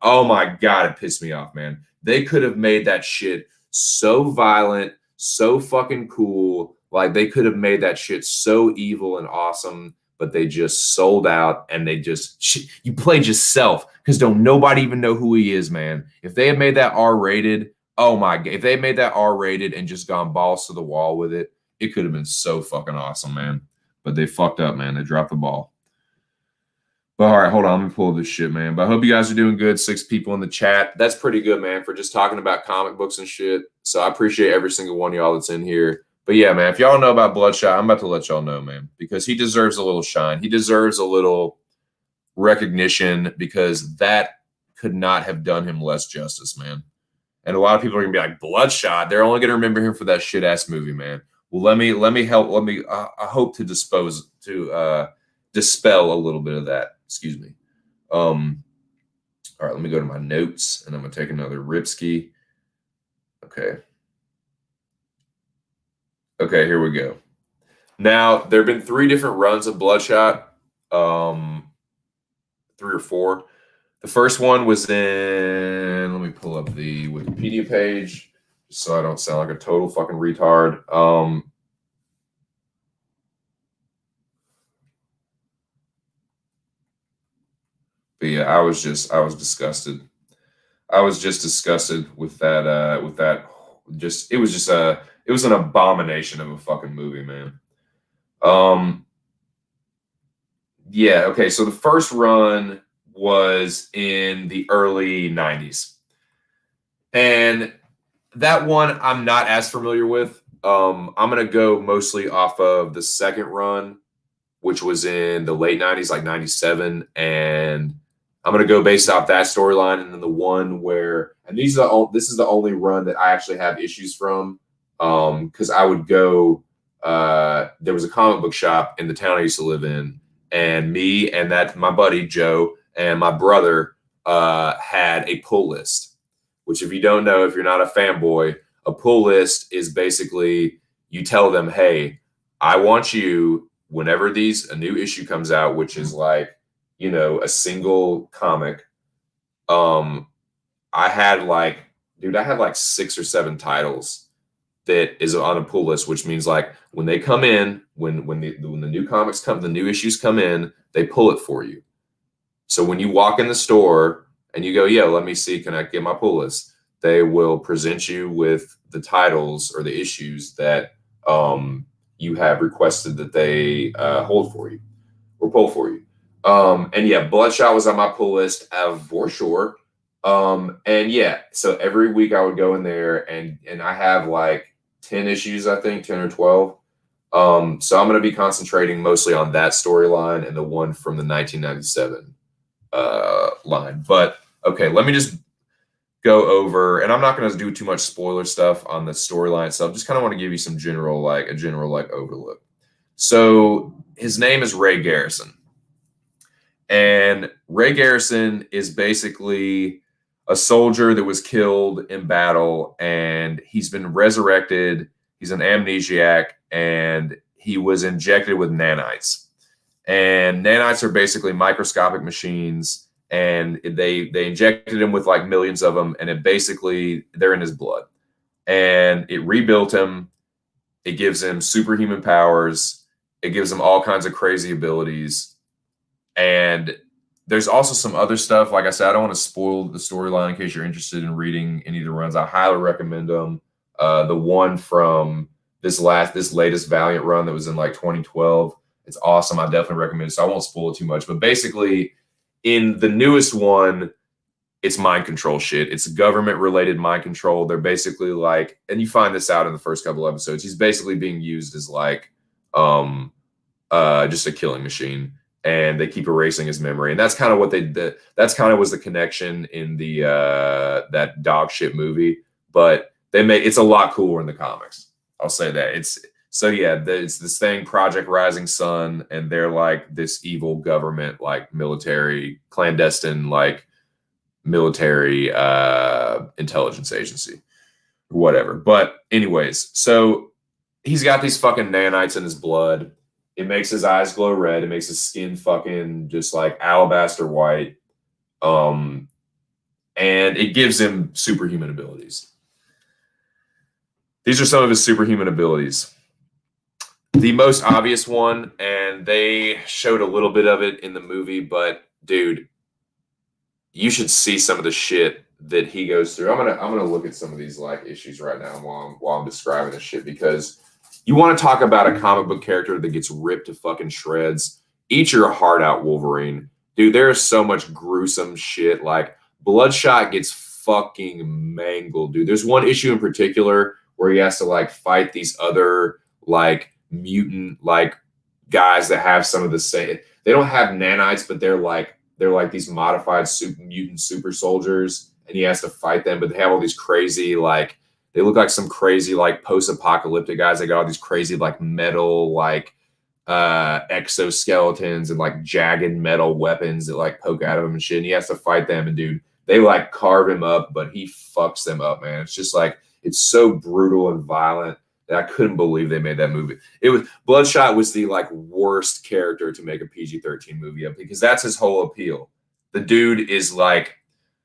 Oh my God, it pissed me off, man. They could have made that shit so violent, so fucking cool. Like they could have made that shit so evil and awesome, but they just sold out and you played yourself because don't nobody even know who he is, man. If they had made that R-rated, oh my God, if they had made that R-rated and just gone balls to the wall with it, it could have been so fucking awesome, man. But they fucked up, man. They dropped the ball. But all right, hold on. Let me pull this shit, man. But I hope you guys are doing good. 6 people in the chat. That's pretty good, man, for just talking about comic books and shit. So I appreciate every single one of y'all that's in here. But yeah, man, if y'all know about Bloodshot, I'm about to let y'all know, man, because he deserves a little shine. He deserves a little recognition because that could not have done him less justice, man. And a lot of people are going to be like, Bloodshot? They're only going to remember him for that shit-ass movie, man. Well, let me I hope to dispel a little bit of that. Excuse me. All right, let me go to my notes, and I'm going to take another Ripski. Okay, here we go. Now, there have been 3 different runs of Bloodshot, 3 or 4. The first one was in, let me pull up the Wikipedia page, just so I don't sound like a total fucking retard. But yeah, I was disgusted. I was just disgusted with that. It was an abomination of a fucking movie, man. Yeah. Okay. So the first run was in the early 90s, and that one I'm not as familiar with. I'm gonna go mostly off of the second run, which was in the late 90s, like 97, and I'm going to go based off that storyline. And then the one where, and this is the only run that I actually have issues from, because I would go, there was a comic book shop in the town I used to live in, and me and my buddy Joe and my brother had a pull list, which if you don't know, if you're not a fanboy, a pull list is basically you tell them, hey, I want you, whenever a new issue comes out, which is like, you know, a single comic, I had like 6 or 7 titles that is on a pull list, which means like when they come in, when the new comics come, the new issues come in, they pull it for you. So when you walk in the store and you go, yeah, let me see, can I get my pull list? They will present you with the titles or the issues that you have requested that they hold for you or pull for you. And yeah, Bloodshot was on my pull list for sure. And yeah, so every week I would go in there and I have like 10 issues, I think 10 or 12. So I'm going to be concentrating mostly on that storyline and the one from the 1997 line. But okay, let me just go over, and I'm not going to do too much spoiler stuff on the storyline itself. Just kind of want to give you some general overlook. So his name is Ray Garrison. And Ray Garrison is basically a soldier that was killed in battle, and he's been resurrected. He's an amnesiac, and he was injected with nanites. And nanites are basically microscopic machines, and they injected him with like millions of them, and they're in his blood. And it rebuilt him. It gives him superhuman powers. It gives him all kinds of crazy abilities. And there's also some other stuff. Like I said, I don't want to spoil the storyline in case you're interested in reading any of the runs. I highly recommend them. The one from this latest Valiant run that was in like 2012, it's awesome. I definitely recommend it. So I won't spoil it too much. But basically, in the newest one, it's mind control shit. It's government related mind control. They're basically like, and you find this out in the first couple episodes. He's basically being used as like just a killing machine, and they keep erasing his memory. And that's kind of what they did. That's kind of was the connection in the that dog shit movie. But it's a lot cooler in the comics. I'll say that. It's this thing, Project Rising Sun, and they're like this evil government, like military, clandestine, like military intelligence agency, whatever. But anyways, so he's got these fucking nanites in his blood. It makes his eyes glow red. It makes his skin fucking just like alabaster white. And it gives him superhuman abilities. These are some of his superhuman abilities. The most obvious one, and they showed a little bit of it in the movie, but dude, you should see some of the shit that he goes through. I'm gonna look at some of these like issues right now while I'm describing this shit, because you want to talk about a comic book character that gets ripped to fucking shreds. Eat your heart out, Wolverine. Dude, there is so much gruesome shit. Like, Bloodshot gets fucking mangled, dude. There's one issue in particular where he has to like fight these other like mutant like guys that have some of the same. They don't have nanites, but they're like these modified mutant super soldiers, and he has to fight them. But they have all these crazy like, they look like some crazy like post-apocalyptic guys. They got all these crazy like metal like exoskeletons and like jagged metal weapons that like poke out of him and shit. And he has to fight them, and dude, they like carve him up, but he fucks them up, man. It's just like, it's so brutal and violent that I couldn't believe they made that movie. Bloodshot was the like worst character to make a PG-13 movie of, because that's his whole appeal. The dude is like,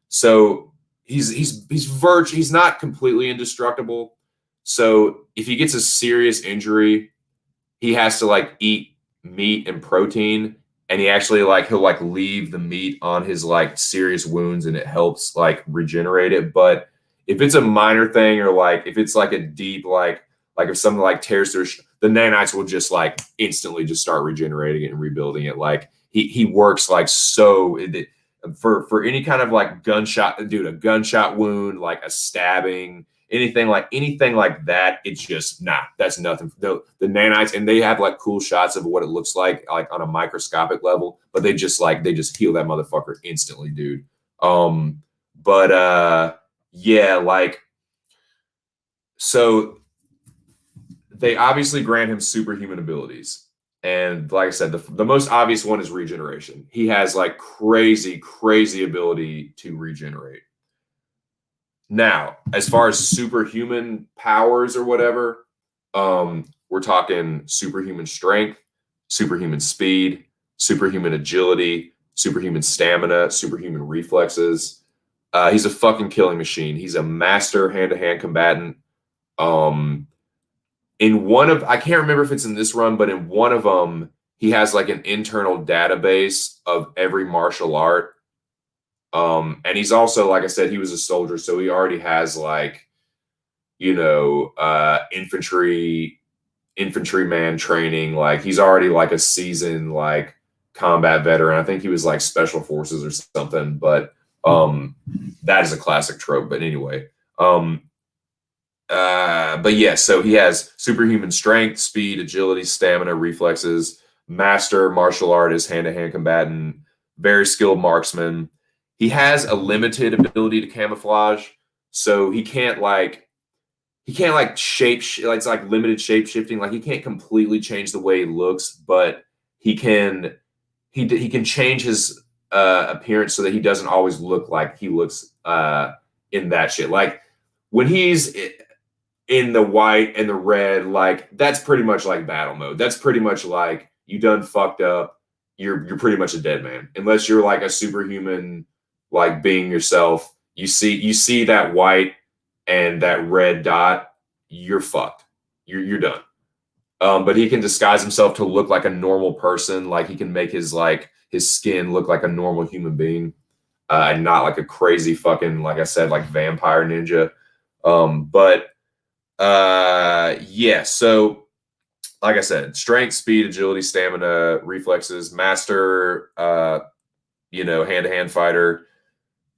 so he's not completely indestructible. So if he gets a serious injury, he has to like eat meat and protein, and he'll like leave the meat on his like serious wounds, and it helps like regenerate it. But if it's a minor thing, or like if it's like a deep like if something like tears through, the nanites will just like instantly just start regenerating it and rebuilding it. Like he works like so for any kind of like gunshot, dude, a gunshot wound, like a stabbing, anything like that. It's just that's nothing. The nanites, and they have like cool shots of what it looks like on a microscopic level, but they just heal that motherfucker instantly, dude. Yeah, like, so they obviously grant him superhuman abilities. And like I said, the most obvious one is regeneration. He has like crazy, crazy ability to regenerate. Now, as far as superhuman powers or whatever, we're talking superhuman strength, superhuman speed, superhuman agility, superhuman stamina, superhuman reflexes. He's a fucking killing machine. He's a master hand-to-hand combatant. In one of, I can't remember if it's in this run, but in one of them, he has like an internal database of every martial art. And he's also, like I said, he was a soldier, so he already has like, infantryman training. Like, he's already like a seasoned like combat veteran. I think he was like special forces or something, but that is a classic trope. But anyway, but yeah, so he has superhuman strength, speed, agility, stamina, reflexes, master martial artist, hand-to-hand combatant, very skilled marksman. He has a limited ability to camouflage, so he can't shape, like, it's like limited shape shifting. Like, he can't completely change the way he looks, but he can change his appearance so that he doesn't always look like he looks in that shit. Like, when he's in the white and the red, like, that's pretty much like battle mode. That's pretty much like, you done fucked up. You're pretty much a dead man, unless you're like a superhuman, like being yourself. You see that white and that red dot, you're fucked. You're done. But he can disguise himself to look like a normal person. Like, he can make his skin look like a normal human being, and not like a crazy fucking, like I said, like vampire ninja. Yeah, so like I said, strength, speed, agility, stamina, reflexes, master, hand-to-hand fighter,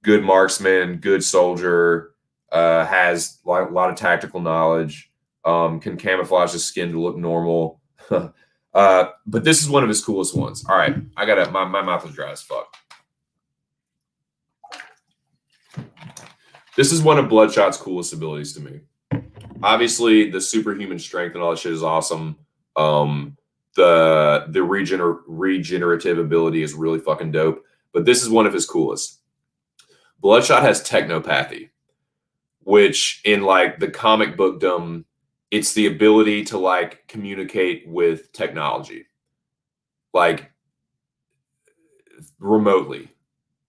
good marksman, good soldier, has a lot of tactical knowledge, can camouflage his skin to look normal. But this is one of his coolest ones. All right, I got my mouth is dry as fuck. This is one of Bloodshot's coolest abilities to me. Obviously, the superhuman strength and all that shit is awesome. The regenerative ability is really fucking dope. But this is one of his coolest. Bloodshot has technopathy, which in like the comic bookdom, it's the ability to like communicate with technology, like remotely.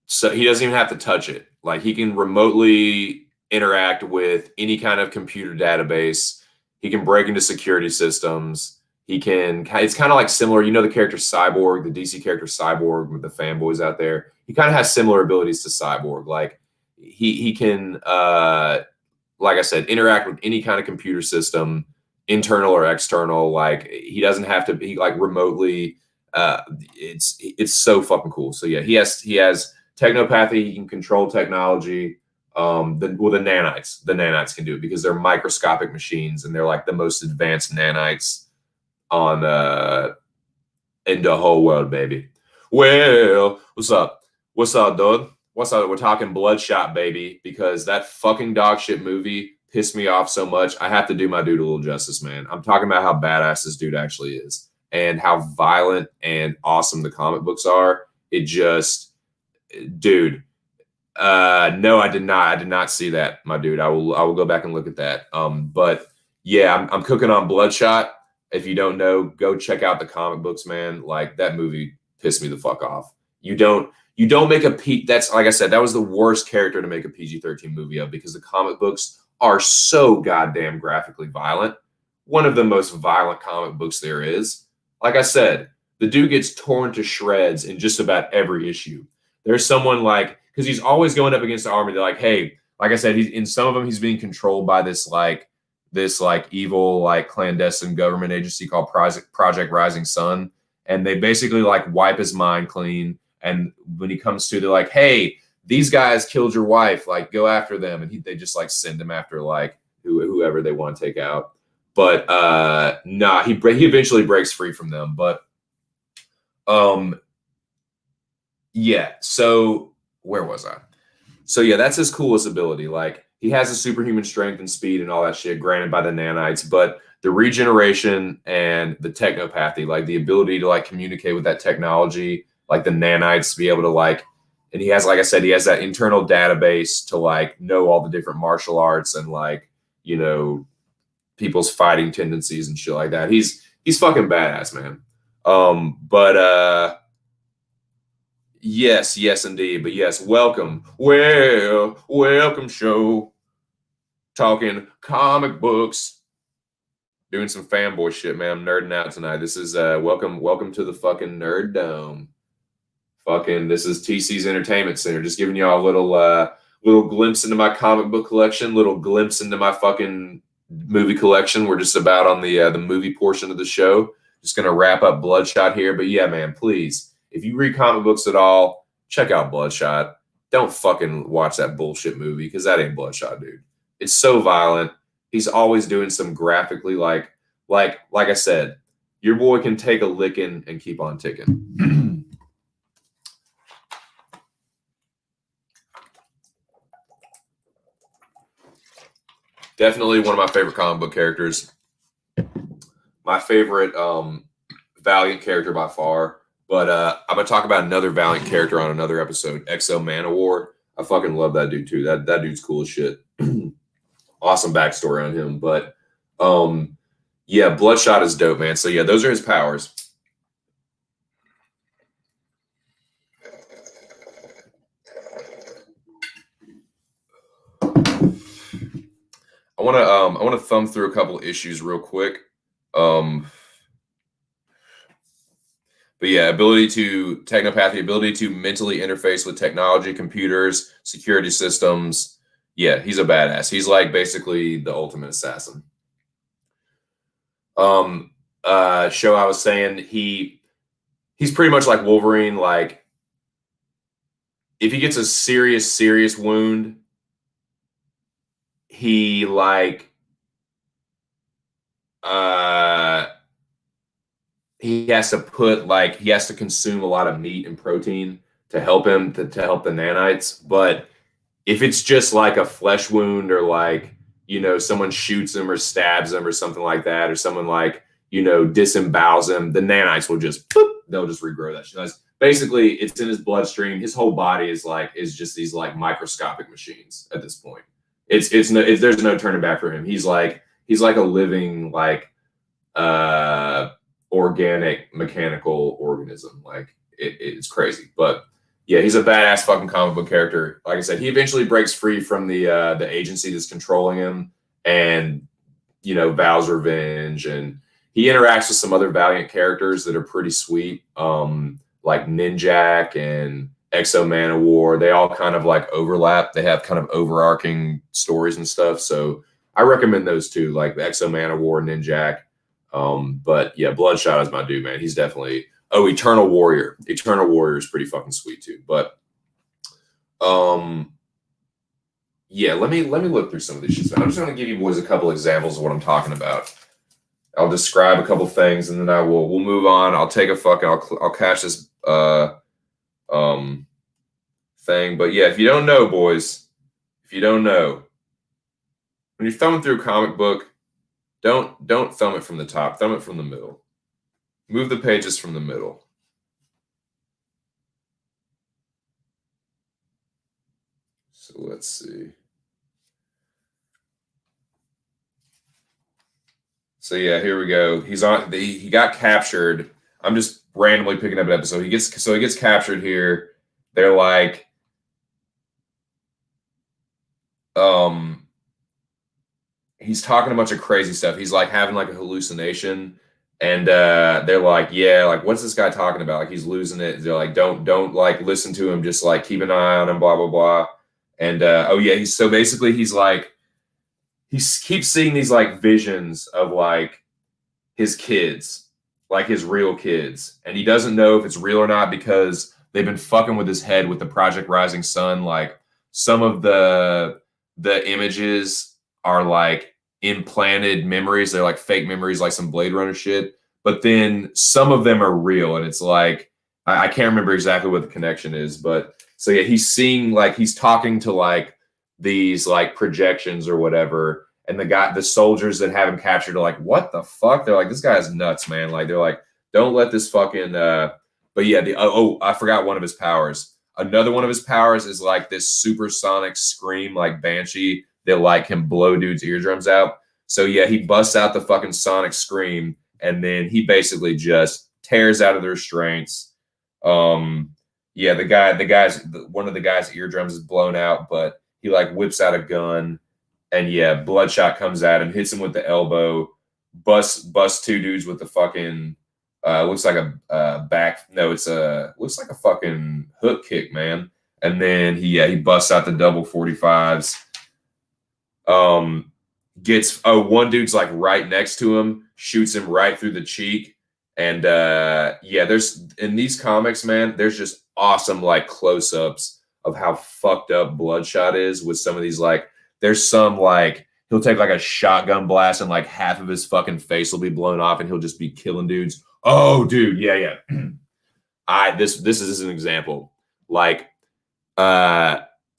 So he doesn't even have to touch it. Like he can remotely interact with any kind of computer database. He can break into security systems. He can, it's kind of like similar, you know, the character Cyborg, the DC character Cyborg with the fanboys out there. He kind of has similar abilities to Cyborg. Like he can, like I said, interact with any kind of computer system, internal or external. Like he doesn't have to be like remotely. It's so fucking cool. So yeah, he has technopathy. He can control technology. The nanites can do it because they're microscopic machines and they're like the most advanced nanites on in the whole world, baby. Well, what's up? What's up, dude? What's up? We're talking Bloodshot, baby, because that fucking dog shit movie pissed me off so much. I have to do my dude a little justice, man. I'm talking about how badass this dude actually is and how violent and awesome the comic books are. It just, dude. No, I did not. I did not see that, my dude. I will go back and look at that. But yeah, I'm cooking on Bloodshot. If you don't know, go check out the comic books, man. Like that movie pissed me the fuck off. You don't make that's like I said, that was the worst character to make a PG-13 movie of because the comic books are so goddamn graphically violent. One of the most violent comic books there is. Like I said, the dude gets torn to shreds in just about every issue. There's someone like, because he's always going up against the army. They're like, hey, like I said, he's in some of them, he's being controlled by this evil, like clandestine government agency called Project Rising Sun. And they basically like wipe his mind clean. And when he comes to, they're like, hey, these guys killed your wife, like go after them. And they just like send him after like whoever they want to take out. But nah, he eventually breaks free from them. But yeah, so where was I? So yeah, that's his coolest ability. Like he has a superhuman strength and speed and all that shit granted by the nanites, but the regeneration and the technopathy, like the ability to like communicate with that technology, like the nanites to be able to like, and he has, like I said, he has that internal database to like know all the different martial arts and like, you know, people's fighting tendencies and shit like that. He's fucking badass, man. Yes, indeed. But yes, welcome. Well, welcome show. Talking comic books. Doing some fanboy shit, man. I'm nerding out tonight. This is welcome to the fucking Nerd Dome. Fucking this is TC's Entertainment Center. Just giving y'all a little glimpse into my comic book collection, little glimpse into my fucking movie collection. We're just about on the movie portion of the show. Just gonna wrap up Bloodshot here. But yeah, man, please. If you read comic books at all, check out Bloodshot. Don't fucking watch that bullshit movie because that ain't Bloodshot, dude. It's so violent. He's always doing some graphically like I said, your boy can take a licking and keep on ticking. Definitely one of my favorite comic book characters. My favorite Valiant character by far. But I'm gonna talk about another Valiant character on another episode, Exo Manowar. I fucking love that dude too. That dude's cool as shit. Awesome backstory on him. But yeah, Bloodshot is dope, man. So yeah, those are his powers. I wanna thumb through a couple of issues real quick. But yeah, technopathy, ability to mentally interface with technology, computers, security systems. Yeah, he's a badass. He's like basically the ultimate assassin. Show I was saying he's pretty much like Wolverine. Like if he gets a serious wound, he like he has to consume a lot of meat and protein to help him to help the nanites. But if it's just like a flesh wound or like, you know, someone shoots him or stabs him or something like that, or someone like, you know, disembowels him, the nanites will just they'll just regrow that shit. Basically, it's in his bloodstream. His whole body is just these like microscopic machines at this point. There's no turning back for him. He's like a living like organic mechanical organism. Like it's crazy. But yeah, he's a badass fucking comic book character. Like I said, he eventually breaks free from the agency that's controlling him, and you know, vows revenge, and he interacts with some other Valiant characters that are pretty sweet, like Ninjak and Exo Man of War. They all kind of like overlap. They have kind of overarching stories and stuff. So I recommend those two, like Exo Man of War, Ninjak. But yeah, Bloodshot is my dude, man. He's definitely Eternal Warrior. Eternal Warrior is pretty fucking sweet too. But yeah, let me look through some of these shit. I'm just gonna give you boys a couple examples of what I'm talking about. I'll describe a couple things and then we'll move on. I'll take a fucking I'll cache this thing. But yeah, if you don't know, boys, when you're thumbing through a comic book, don't thumb it from the top, thumb it from the middle. Move the pages from the middle. So let's see. So yeah, here we go. He got captured. I'm just randomly picking up an episode. He gets captured here. They're like, he's talking a bunch of crazy stuff. He's like having like a hallucination, and they're like, yeah, like what's this guy talking about? Like he's losing it. They're like, don't like listen to him. Just like keep an eye on him. Blah blah blah. And he's like, he keeps seeing these like visions of like his kids, like his real kids, and he doesn't know if it's real or not because they've been fucking with his head with the Project Rising Sun. Like some of the images are like implanted memories. They're like fake memories, like some Blade Runner shit. But then some of them are real, and it's like I can't remember exactly what the connection is, but so yeah, he's talking to like these like projections or whatever, and the soldiers that have him captured are like, what the fuck? They're like, this guy's nuts, man. Like they're like, don't let this fucking but yeah, I forgot one of his powers. Another one of his powers is like this supersonic scream like Banshee that like can blow dudes' eardrums out. So yeah, he busts out the fucking sonic scream, and then he basically just tears out of the restraints. Yeah, one of the guy's eardrums is blown out, but he like whips out a gun, and yeah, Bloodshot comes at him, hits him with the elbow, busts two dudes with the fucking looks like a looks like a fucking hook kick, man. And then he busts out the double 45s. One dude's like right next to him, shoots him right through the cheek. And there's in these comics, man, there's just awesome like close-ups of how fucked up Bloodshot is with some of these. Like there's some like he'll take like a shotgun blast and like half of his fucking face will be blown off and he'll just be killing dudes. Oh dude, yeah. This is an example. Like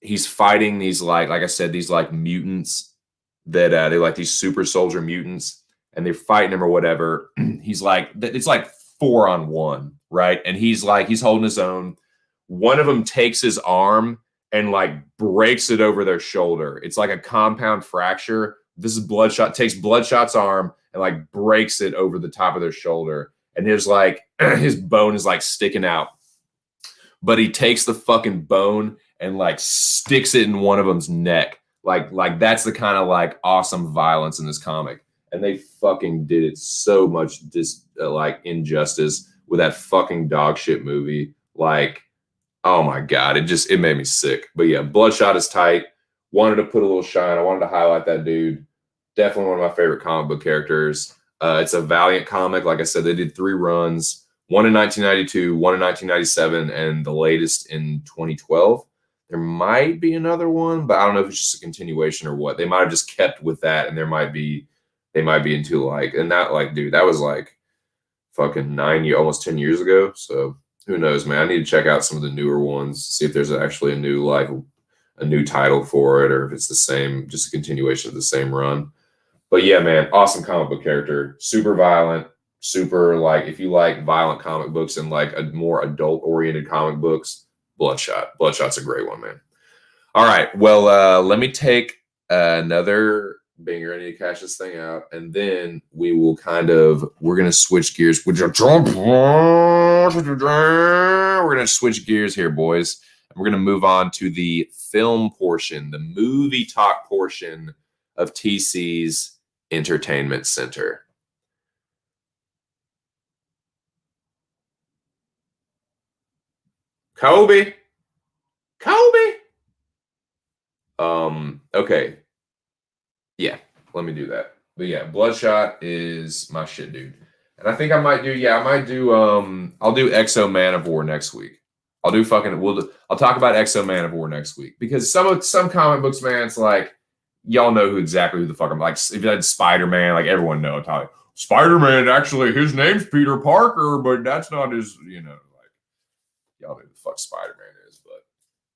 he's fighting these like I said, these like mutants that they're like these super soldier mutants, and they're fighting him or whatever. He's like, it's like 4-on-1, right? And he's holding his own. One of them takes his arm and like breaks it over their shoulder. It's like a compound fracture. This is Bloodshot, takes Bloodshot's arm and like breaks it over the top of their shoulder. And there's like, his bone is like sticking out. But he takes the fucking bone and like sticks it in one of them's neck. Like that's the kind of like awesome violence in this comic. And they fucking did it so much like injustice with that fucking dog shit movie. Like, oh my God, it made me sick. But yeah, Bloodshot is tight. Wanted to put a little shine. I wanted to highlight that dude. Definitely one of my favorite comic book characters. It's a Valiant comic. Like I said, they did 3 runs. One in 1992, one in 1997, and the latest in 2012. There might be another one, but I don't know if it's just a continuation or what. They might have just kept with that, and they might be into like, and that like, dude, that was like fucking 9 years, almost 10 years ago. So who knows, man? I need to check out some of the newer ones, see if there's actually a new title for it, or if it's the same, just a continuation of the same run. But yeah, man, awesome comic book character, super violent, super like if you like violent comic books and like a more adult oriented comic books, Bloodshot. Bloodshot's a great one, man. All right, well, let me take another banger. I need to cash this thing out, and then we're gonna switch gears. We're gonna switch gears here, boys. And we're gonna move on to the film portion, the movie talk portion of TC's Entertainment Center. Kobe. Okay. Yeah, let me do that. But yeah, Bloodshot is my shit, dude. And I think I might do, I'll do Exo Man of War next week. I'll talk about Exo Man of War next week. Because some comic books, man, it's like, y'all know exactly who the fuck I'm like. If you had Spider-Man, like everyone knows. Spider-Man, actually, his name's Peter Parker, but that's not his, like, y'all know who the fuck Spider-Man is. But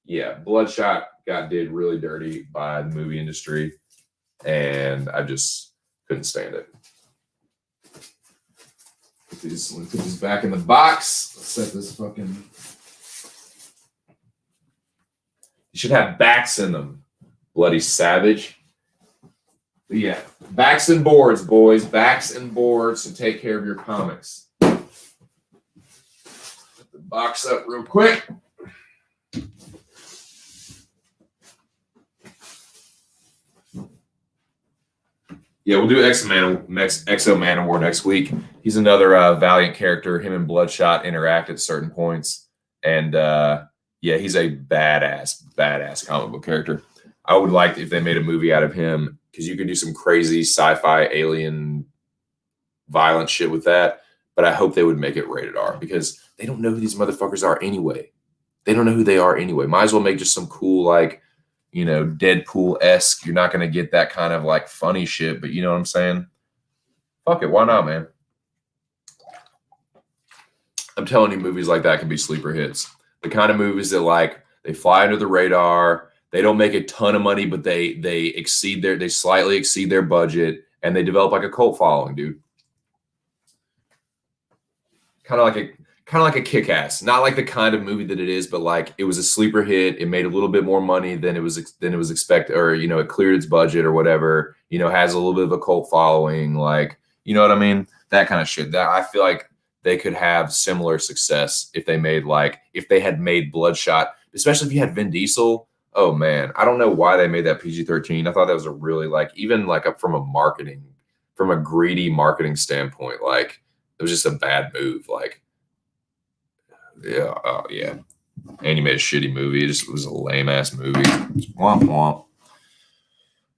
yeah, Bloodshot did really dirty by the movie industry, and I just couldn't stand it. Put these back in the box. Let's set this fucking. You should have backs in them. Bloody savage. But yeah, backs and boards, boys. Backs and boards to take care of your comics. Put the box up real quick. Yeah, we'll do Exo Man of War next week. He's another Valiant character. Him and Bloodshot interact at certain points. And yeah, he's a badass comic book character. I would like if they made a movie out of him, because you could do some crazy sci-fi alien violent shit with that. But I hope they would make it rated R, because they don't know who these motherfuckers are anyway. They don't know who they are anyway. Might as well make just some cool, like, Deadpool-esque. You're not going to get that kind of like funny shit, but you know what I'm saying? Fuck it. Why not, man? I'm telling you, movies like that can be sleeper hits. The kind of movies that like they fly under the radar. They don't make a ton of money, but they slightly exceed their budget, and they develop like a cult following, dude. Kind of like a Kick-Ass, not like the kind of movie that it is, but like it was a sleeper hit. It made a little bit more money than it was expected, or it cleared its budget or whatever. Has a little bit of a cult following, like what I mean. That kind of shit. That I feel like they could have similar success if they had made Bloodshot, especially if you had Vin Diesel. Oh man, I don't know why they made that PG-13. I thought that was a really from a greedy marketing standpoint, like it was just a bad move. Like, yeah, yeah. And he made a shitty movie. It was a lame ass movie. Womp womp.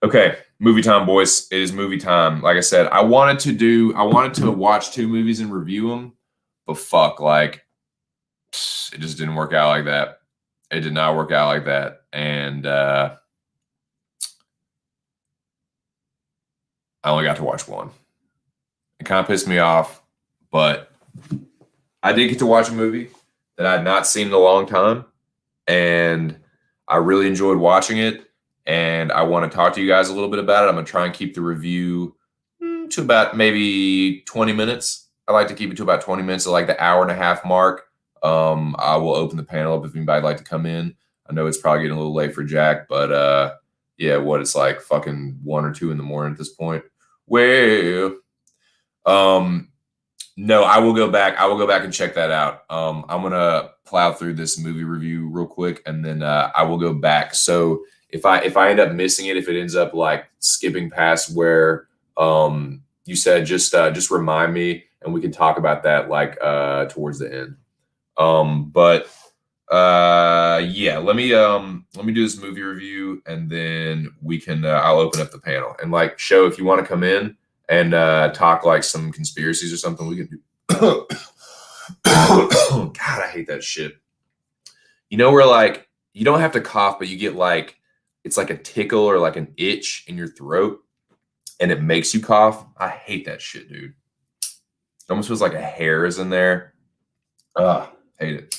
Okay, movie time, boys. It is movie time. Like I said, I wanted to watch 2 movies and review them, but fuck, like, it just didn't work out like that. It did not work out like that. And I only got to watch one. It kind of pissed me off, but I did get to watch a movie that I had not seen in a long time, and I really enjoyed watching it, and I want to talk to you guys a little bit about it. I'm going to try and keep the review to about maybe 20 minutes. I like to keep it to about 20 minutes, so like the hour and a half mark. I will open the panel up if anybody'd like to come in. I know it's probably getting a little late for Jack, but yeah, it's like fucking 1 or 2 in the morning at this point. Well, no, I will go back. And check that out. I'm gonna plow through this movie review real quick, and then I will go back. So if I end up missing it, if it ends up like skipping past where you said, just remind me, and we can talk about that like towards the end. Yeah, let me do this movie review, and then we can I'll open up the panel and like show if you want to come in and talk like some conspiracies or something. We can do. God, I hate that shit. Where like you don't have to cough, but you get like it's like a tickle or like an itch in your throat, and it makes you cough. I hate that shit, dude. It almost feels like a hair is in there. Ugh, hate it.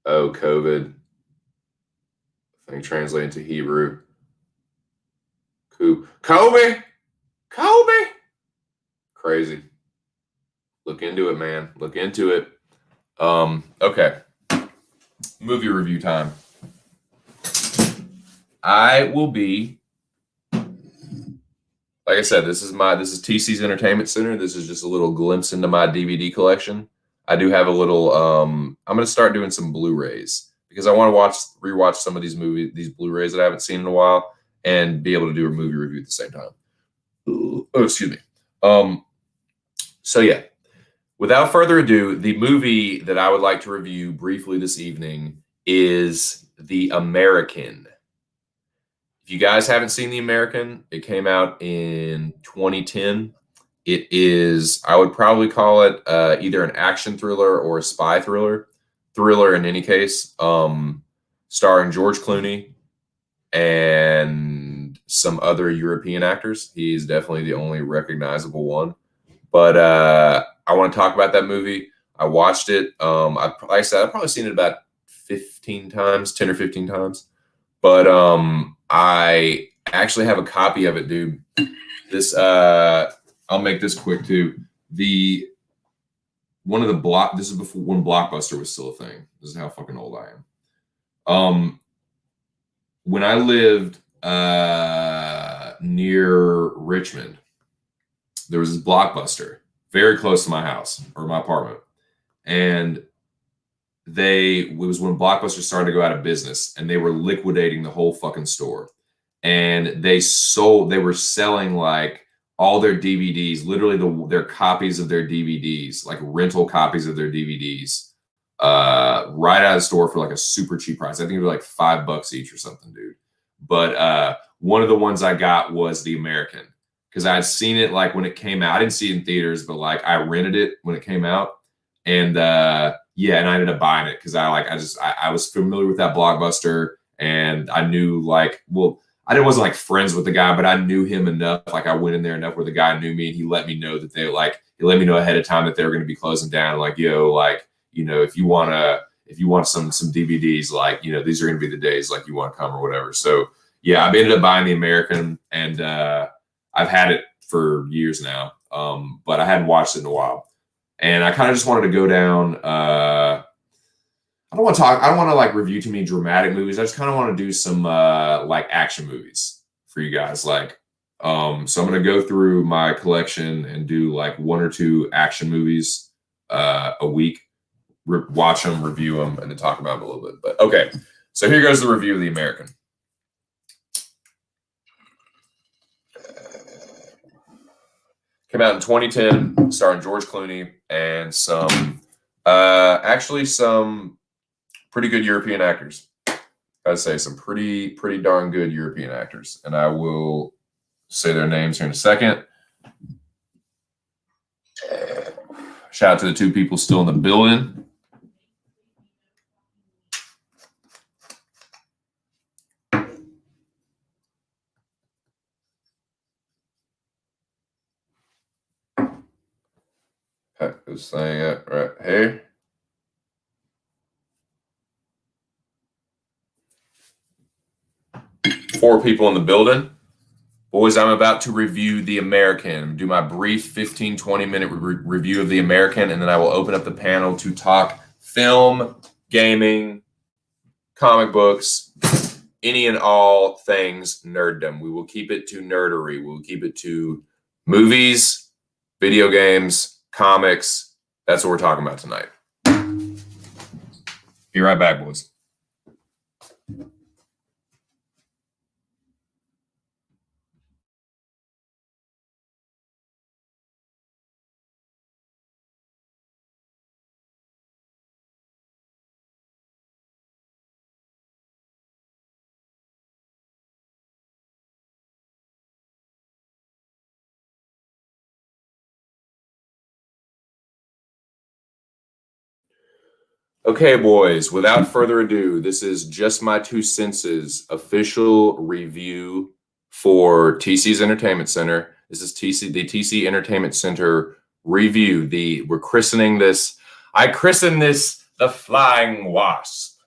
Oh, COVID. Thing translated to Hebrew. Kobe! Kobe! Crazy. Look into it, man. Look into it. Okay. Movie review time. I will be, like I said, this is TC's Entertainment Center. This is just a little glimpse into my DVD collection. I do have a little I'm gonna start doing some Blu-rays because I want to rewatch some of these Blu-rays that I haven't seen in a while and be able to do a movie review at the same time. Oh, excuse me. So yeah, without further ado, the movie that I would like to review briefly this evening is The American. If you guys haven't seen The American, it came out in 2010. It is, I would probably call it either an action thriller or a spy thriller. Thriller in any case, starring George Clooney and some other European actors. He's definitely the only recognizable one. But I want to talk about that movie. I watched it. Like I said, I've probably seen it about 15 times, 10 or 15 times. But I actually have a copy of it, dude. This I'll make this quick too. This is before when Blockbuster was still a thing. This is how fucking old I am. When I lived near Richmond, there was this Blockbuster very close to my house or my apartment. And it was when Blockbuster started to go out of business and they were liquidating the whole fucking store. And they were selling like all their DVDs, literally their copies of their DVDs, like rental copies of their DVDs, right out of the store for like a super cheap price. I think it was like $5 each or something, dude. But one of the ones I got was The American because I had seen it like when it came out. I didn't see it in theaters, but like I rented it when it came out. And yeah, and I ended up buying it because I was familiar with that Blockbuster and I knew like, well, I wasn't like friends with the guy, but I knew him enough. Like I went in there enough where the guy knew me and he let me know that he let me know ahead of time that they were going to be closing down. Like, yo, like, you know, if you want some DVDs, like, you know, these are going to be the days like you want to come or whatever. So yeah, I've ended up buying The American and I've had it for years now. But I hadn't watched it in a while. And I kind of just wanted to go down. I don't want to like review too many dramatic movies. I just kind of want to do some like action movies for you guys. Like, so I'm gonna go through my collection and do like 1 or 2 action movies a week. Watch them, review them, and then talk about them a little bit. But okay, so here goes the review of The American. Came out in 2010, starring George Clooney and some pretty good European actors. I'd say some pretty darn good European actors, and I will say their names here in a second. Shout out to the 2 people still in the building. Put this thing up right here. Four people in the building. Boys, I'm about to review The American. Do my brief 15-20 minute review of The American, and then I will open up the panel to talk film, gaming, comic books, any and all things nerddom. We will keep it to nerdery. We will keep it to movies, video games, comics. That's what we're talking about tonight. Be right back, boys. Okay, boys, without further ado, this is Just My Two Senses official review for TC's Entertainment Center. This is the TC Entertainment Center review. We're christening this. I christen this the Flying Wasp.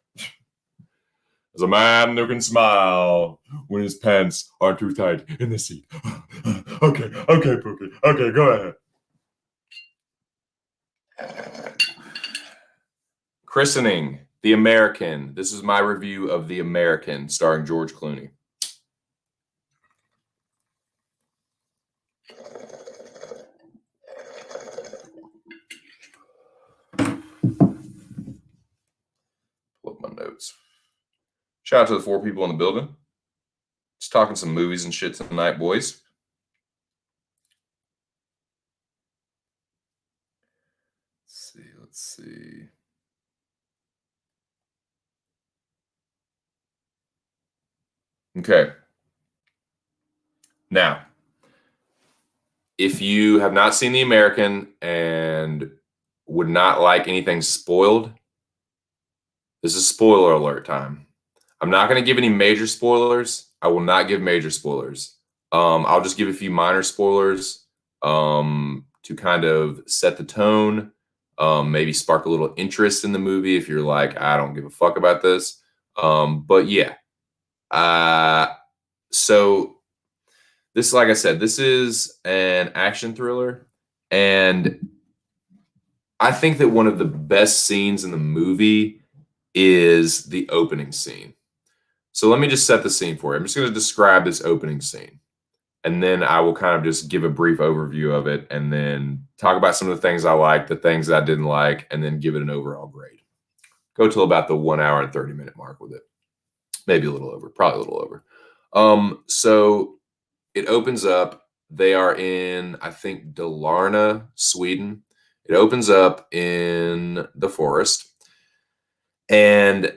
As a man who can smile when his pants aren't too tight in the seat. Okay, Pookie. Okay, go ahead. Christening, The American. This is my review of The American, starring George Clooney. Pull up my notes. Shout out to the 4 people in the building. Just talking some movies and shit tonight, boys. Let's see. Okay. Now, if you have not seen The American and would not like anything spoiled, this is spoiler alert time. I'm not going to give any major spoilers. I will not give major spoilers. I'll just give a few minor spoilers to kind of set the tone, maybe spark a little interest in the movie if you're like, I don't give a fuck about this. But yeah. So this, like I said, this is an action thriller. And I think that one of the best scenes in the movie is the opening scene. So let me just set the scene for you. I'm just going to describe this opening scene. And then I will kind of just give a brief overview of it and then talk about some of the things I liked, the things I didn't like, and then give it an overall grade. Go till about the 1 hour and 30-minute mark with it. Maybe a little over, probably a little over. So it opens up. They are in, I think, Dalarna, Sweden. It opens up in the forest. And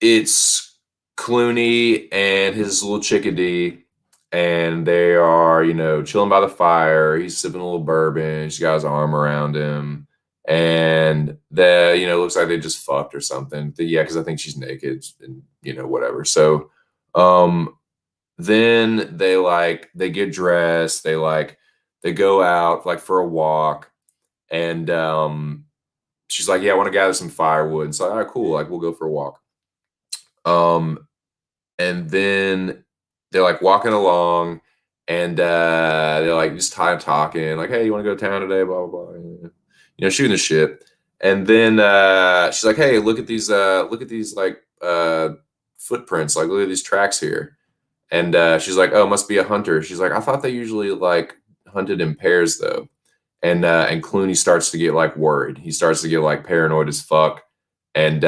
it's Clooney and his little chickadee. And they are, chilling by the fire. He's sipping a little bourbon. She's got his arm around him. And looks like they just fucked or something. Yeah, because I think she's naked and, whatever. So then they get dressed. They go out like for a walk. And she's like, yeah, I want to gather some firewood. And so, all right, cool. Like, we'll go for a walk. And then they're like walking along and they're like just talking, like, hey, you want to go to town today? Blah, blah, blah. Shooting the shit. And then she's like, hey, look at these like footprints. Like, look at these tracks here. And she's like, oh, must be a hunter. She's like, I thought they usually like hunted in pairs though. And Clooney starts to get like worried. He starts to get like paranoid as fuck. And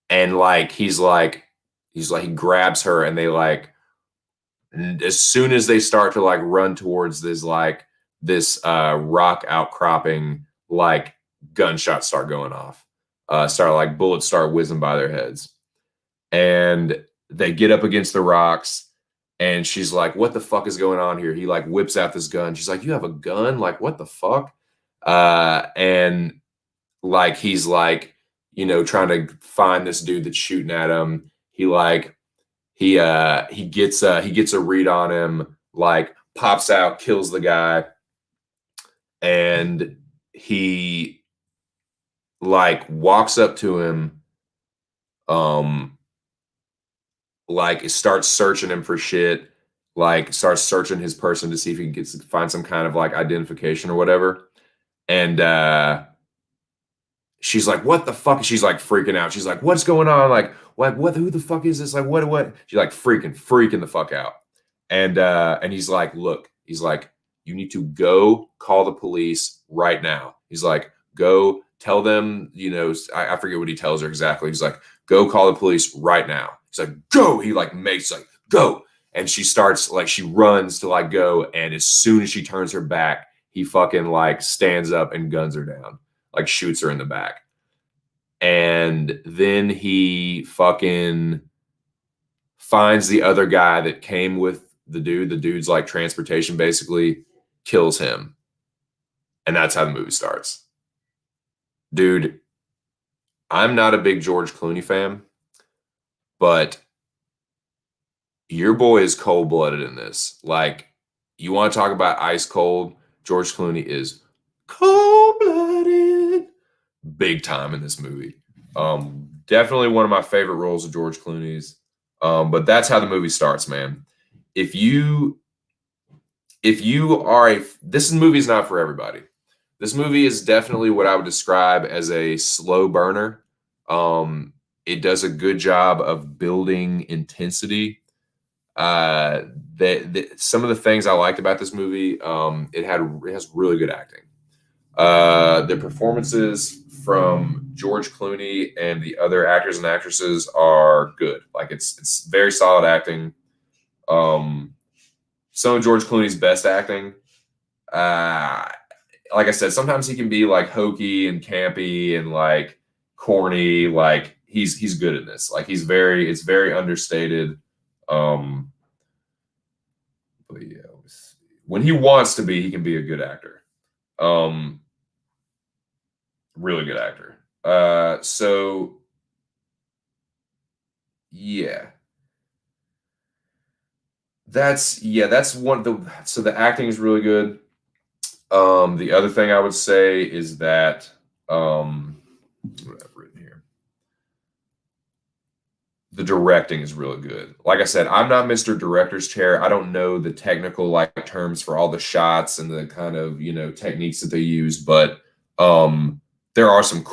like he grabs her and they like, as soon as they start to like run towards this rock outcropping, like gunshots start going off. Bullets start whizzing by their heads. And they get up against the rocks. And she's like, what the fuck is going on here? He like whips out this gun. She's like, you have a gun? Like, what the fuck? And like, he's like, trying to find this dude that's shooting at him. He gets a read on him, like pops out, kills the guy. And he like walks up to him, like starts searching him for shit, like starts searching his person to see if he can find some kind of like identification or whatever. And she's like, what the fuck? She's like freaking out. She's like, what's going on? Like, what, who the fuck is this? Like, what? She's like freaking the fuck out. And he's like, look, he's like, you need to go call the police right now. He's like, go tell them, I forget what he tells her exactly. He's like, go call the police right now. He's like, go. He like makes like, go. And she starts like, she runs to like go. And as soon as she turns her back, he fucking like stands up and guns her down, like shoots her in the back. And then he fucking finds the other guy that came with the dude. The dude's like transportation, basically kills him. And that's how the movie starts. Dude, I'm not a big George Clooney fan, but your boy is cold-blooded in this. Like, you wanna talk about ice cold, George Clooney is cold-blooded big time in this movie. Definitely one of my favorite roles of George Clooney's. But that's how the movie starts, man. If you are this movie is not for everybody. This movie is definitely what I would describe as a slow burner. It does a good job of building intensity. Uh, some of the things I liked about this movie, it has really good acting. The performances from George Clooney and the other actors and actresses are good. Like it's very solid acting. Some of George Clooney's best acting. Uh, like I said, sometimes he can be like hokey and campy and like corny. Like he's good in this. Like it's very understated. But yeah, when he wants to be, he can be a good actor. Really good actor. So yeah, that's one. So the acting is really good. The other thing I would say is that what I've written here, the directing is really good. Like I said, I'm not Mr. Director's Chair. I don't know the technical like terms for all the shots and the kind of techniques that they use, but there are some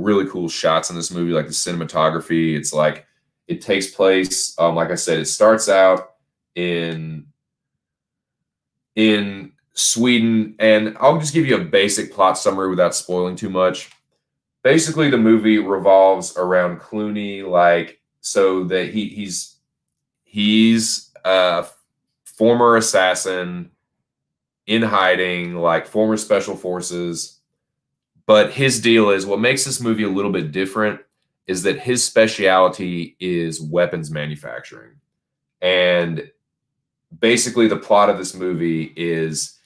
really cool shots in this movie, like the cinematography. It's like it takes place, like I said, it starts out in Sweden, and I'll just give you a basic plot summary without spoiling too much. Basically, the movie revolves around Clooney, like so that he's a former assassin in hiding, like former special forces. But his deal is what makes this movie a little bit different is that his specialty is weapons manufacturing. And basically, the plot of this movie is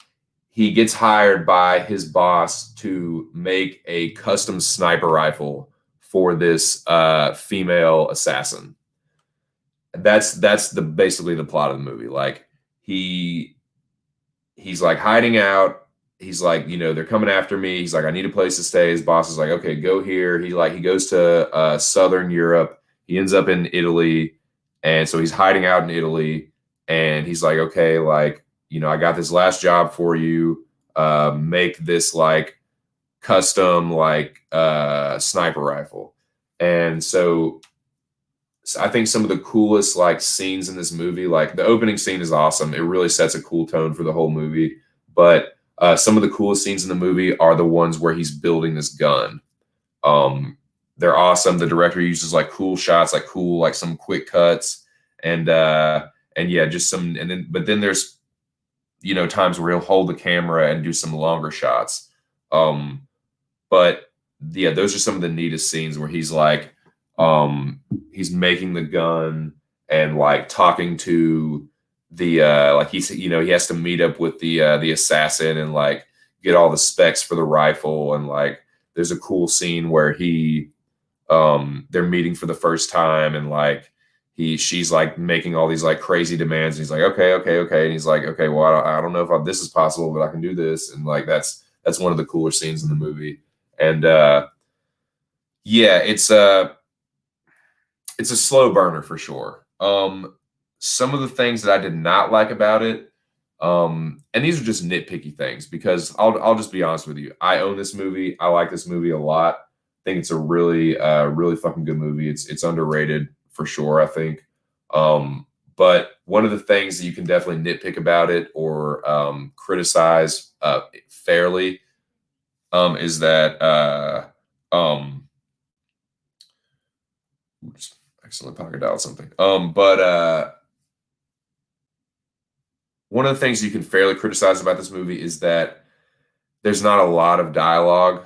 he gets hired by his boss to make a custom sniper rifle for this female assassin. That's basically the plot of the movie. Like he's like hiding out. He's like, they're coming after me. He's like, I need a place to stay. His boss is like, okay, go here. He goes to Southern Europe. He ends up in Italy, and so he's hiding out in Italy. And he's like, okay, like I got this last job for you. Make this like custom like sniper rifle. And so I think some of the coolest like scenes in this movie, like the opening scene is awesome. It really sets a cool tone for the whole movie. But some of the coolest scenes in the movie are the ones where he's building this gun. They're awesome. The director uses like cool shots, like cool, like some quick cuts, and yeah, just some. But then there's times where he'll hold the camera and do some longer shots. But yeah, those are some of the neatest scenes where he's like, he's making the gun and like talking to the like he has to meet up with the assassin and like get all the specs for the rifle. And like there's a cool scene where they're meeting for the first time, and like she's like making all these like crazy demands, and he's like, okay, and he's like, okay, well, I don't know if this is possible, but I can do this. And like that's one of the cooler scenes in the movie. And yeah, it's a slow burner for sure. Some of the things that I did not like about it, and these are just nitpicky things, because I'll just be honest with you. I own this movie. I like this movie a lot. I think it's a really really fucking good movie. It's underrated for sure, I think. But one of the things that you can definitely nitpick about it or criticize fairly is that oops, accidentally pocket dialed something. But one of the things you can fairly criticize about this movie is that there's not a lot of dialogue.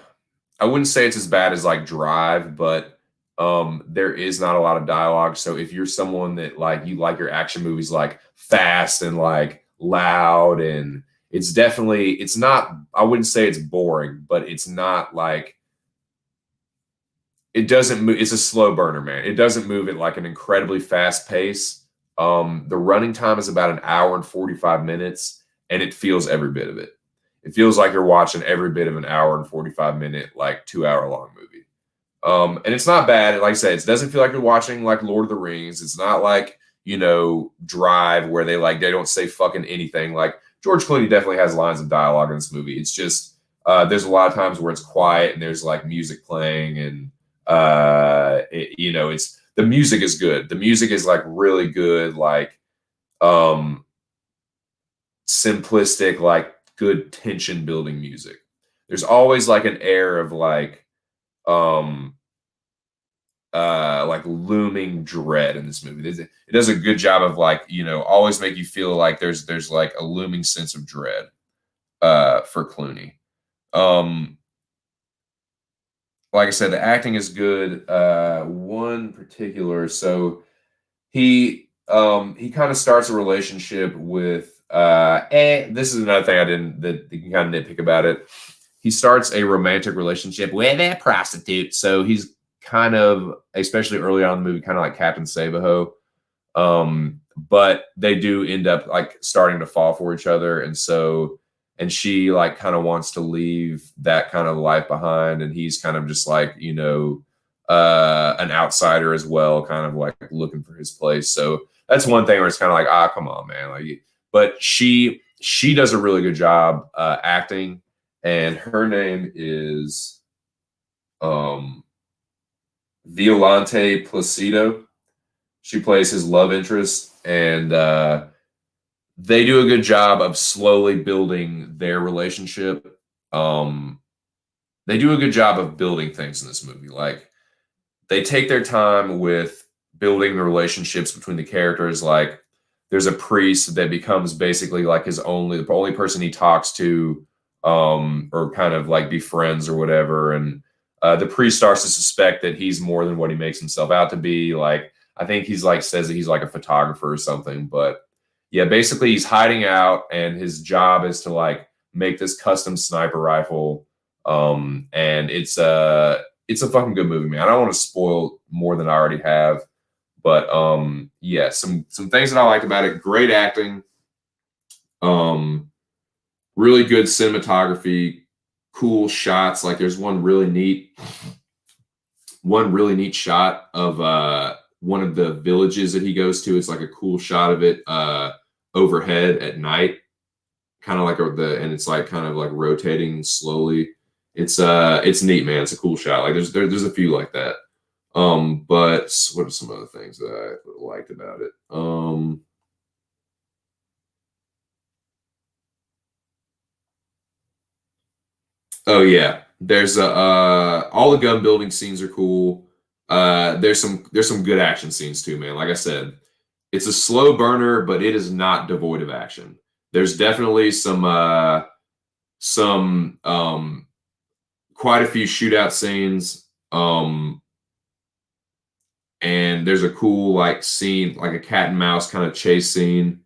I wouldn't say it's as bad as like Drive, but there is not a lot of dialogue. So if you're someone that like you like your action movies like fast and like loud, and it's not, I wouldn't say it's boring, but it's not like it doesn't move. It's a slow burner, man. It doesn't move at like an incredibly fast pace. The running time is about an hour and 45 minutes, and it feels every bit of it. It feels like you're watching every bit of an hour and 45-minute, like 2 hour long movie. And it's not bad. Like I said, it doesn't feel like you're watching like Lord of the Rings. It's not like, Drive, where they don't say fucking anything. Like George Clooney definitely has lines of dialogue in this movie. It's just there's a lot of times where it's quiet and there's like music playing, and it's the music is good. The music is like really good, like simplistic, like good tension building music. There's always like an air of like looming dread in this movie. It does a good job of always make you feel like there's like a looming sense of dread for Clooney. Like I said, the acting is good. One particular, so he kind of starts a relationship with this is another thing that you can kind of nitpick about it. He starts a romantic relationship with a prostitute, so he's kind of, especially early on in the movie, kind of like Captain Sabaho. But they do end up like starting to fall for each other, and she like kind of wants to leave that kind of life behind, and he's kind of just like an outsider as well, kind of like looking for his place. So that's one thing where it's kind of like, come on, man. Like, but she does a really good job acting, and her name is Violante Placido. She plays his love interest, and they do a good job of slowly building their relationship. They do a good job of building things in this movie. Like, they take their time with building the relationships between the characters. Like, there's a priest that becomes basically like the only person he talks to, or kind of like befriends or whatever. And the priest starts to suspect that he's more than what he makes himself out to be. Like, I think he's like says that he's like a photographer or something. But yeah, basically he's hiding out, and his job is to like make this custom sniper rifle. And it's a fucking good movie, man. I don't want to spoil more than I already have, but yeah, some things that I liked about it: great acting, really good cinematography, cool shots. Like, there's one really neat shot of one of the villages that he goes to. It's like a cool shot of it overhead at night, kind of like and it's like kind of like rotating slowly. It's neat, man. It's a cool shot. Like, there's a few like that. But what are some other things that I liked about it? Oh yeah, there's all the gun building scenes are cool. There's some good action scenes too, man. Like I said, it's a slow burner, but it is not devoid of action. There's definitely some quite a few shootout scenes. And there's a cool like scene, like a cat and mouse kind of chase scene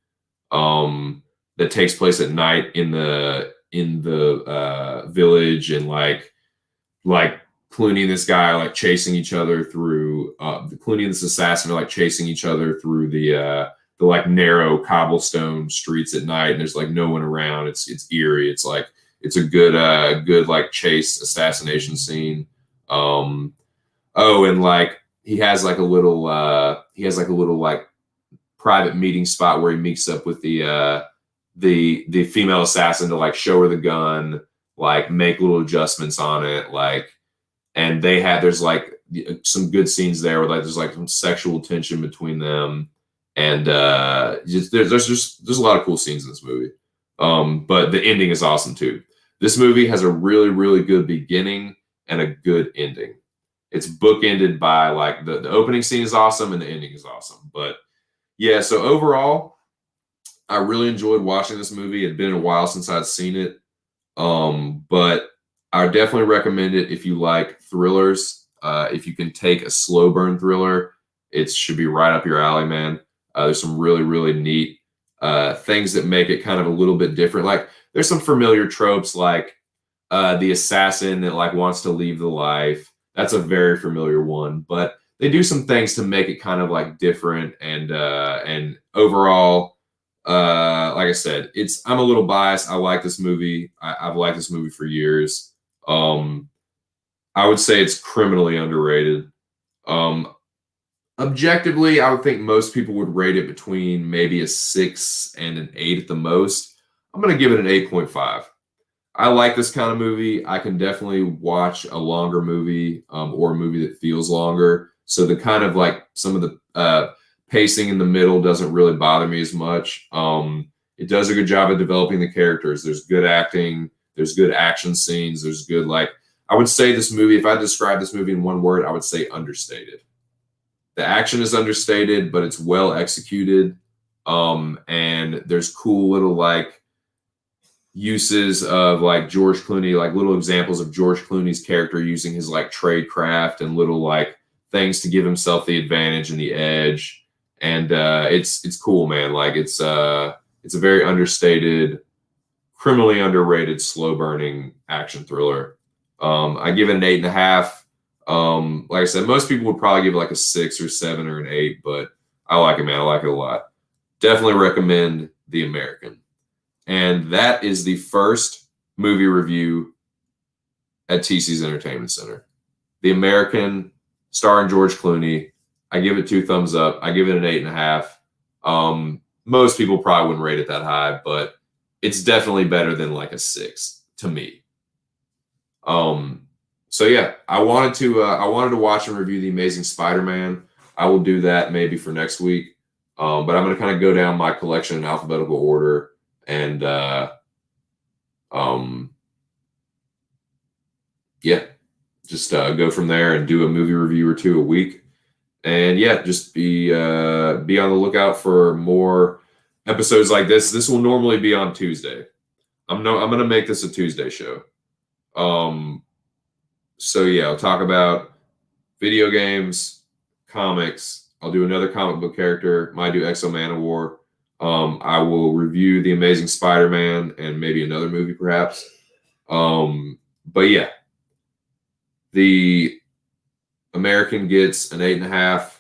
that takes place at night in the village, and like Clooney and this guy are like chasing each other through Clooney and this assassin are like chasing each other through the like narrow cobblestone streets at night, and there's like no one around. It's eerie. It's like it's a good like chase assassination scene. And like he has like a little like private meeting spot where he meets up with the female assassin to like show her the gun, like make little adjustments on it, like, and there's like some good scenes there where like there's like some sexual tension between them, and there's a lot of cool scenes in this movie. But the ending is awesome too. This movie has a really, really good beginning and a good ending. It's bookended by like the opening scene is awesome and the ending is awesome. But yeah, so overall, I really enjoyed watching this movie. It had been a while since I'd seen it. But I definitely recommend it if you like thrillers. If you can take a slow burn thriller, it should be right up your alley, man. There's some really, really neat things that make it kind of a little bit different. Like, there's some familiar tropes, like the assassin that like wants to leave the life. That's a very familiar one, but they do some things to make it kind of like different and overall, like I said, I'm a little biased. I like this movie. I've liked this movie for years. I would say it's criminally underrated. Um, Objectively, I would think most people would rate it between maybe a 6 and an 8 at the most. I'm going to give it an 8.5. I like this kind of movie. I can definitely watch a longer movie or a movie that feels longer. So the kind of like some of the pacing in the middle doesn't really bother me as much. It does a good job of developing the characters. There's good acting. There's good action scenes. There's good, like, I would say this movie, if I describe this movie in one word, I would say understated. The action is understated, but it's well executed. And there's cool little like uses of like George Clooney, like little examples of George Clooney's character using his like trade craft and little like things to give himself the advantage and the edge. And it's cool, man. Like it's a very understated, criminally underrated, slow burning action thriller. I give it an 8.5. Like I said, most people would probably give it like a 6 or 7 or an 8, but I like it, man. I like it a lot. Definitely recommend The American. And that is the first movie review at TC's Entertainment Center. The American, starring George Clooney. I give it 2 thumbs up. I give it an 8.5. Most people probably wouldn't rate it that high, but it's definitely better than like a 6 to me. So yeah, I wanted to watch and review The Amazing Spider-Man. I will do that maybe for next week. But I'm going to kind of go down my collection in alphabetical order and yeah, just go from there and do a movie review or 2 a week. And yeah, just be on the lookout for more episodes like this. This will normally be on Tuesday. I'm going to make this a Tuesday show. So yeah, I'll talk about video games, comics. I'll do another comic book character. Might do Exo Manowar. I will review The Amazing Spider-Man and maybe another movie perhaps. But yeah, The American gets an 8.5.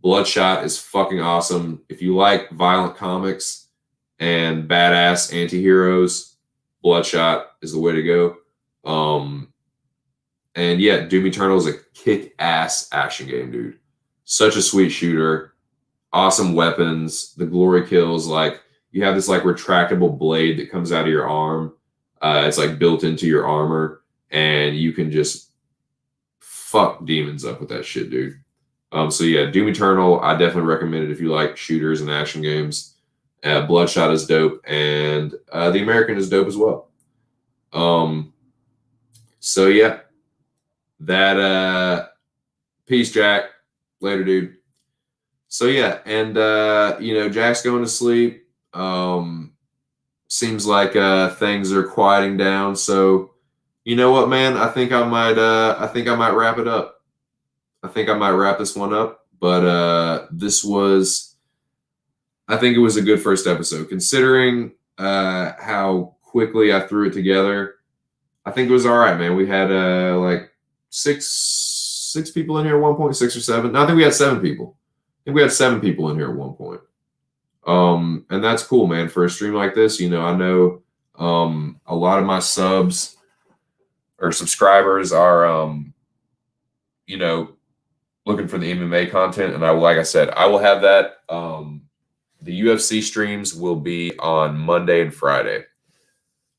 Bloodshot is fucking awesome. If you like violent comics and badass anti-heroes, Bloodshot is the way to go. And yeah, Doom Eternal is a kick-ass action game, dude. Such a sweet shooter. Awesome weapons. The glory kills, like, you have this like retractable blade that comes out of your arm. It's like built into your armor, and you can just fuck demons up with that shit, dude. So yeah, Doom Eternal, I definitely recommend it if you like shooters and action games. Bloodshot is dope, and The American is dope as well. So yeah, that peace, Jack. Later, dude. So yeah, and Jack's going to sleep. Seems like things are quieting down. So you know what, man? I think I might wrap it up. I think I might wrap this one up. But I think it was a good first episode, considering how quickly I threw it together. I think it was all right, man. We had like six people in here at one point, 6 or 7. No, I think we had 7 people. I think we had 7 people in here at one point. And that's cool, man. For a stream like this, I know a lot of my subs or subscribers are looking for the MMA content, and like I said, I will have that. The UFC streams will be on Monday and Friday.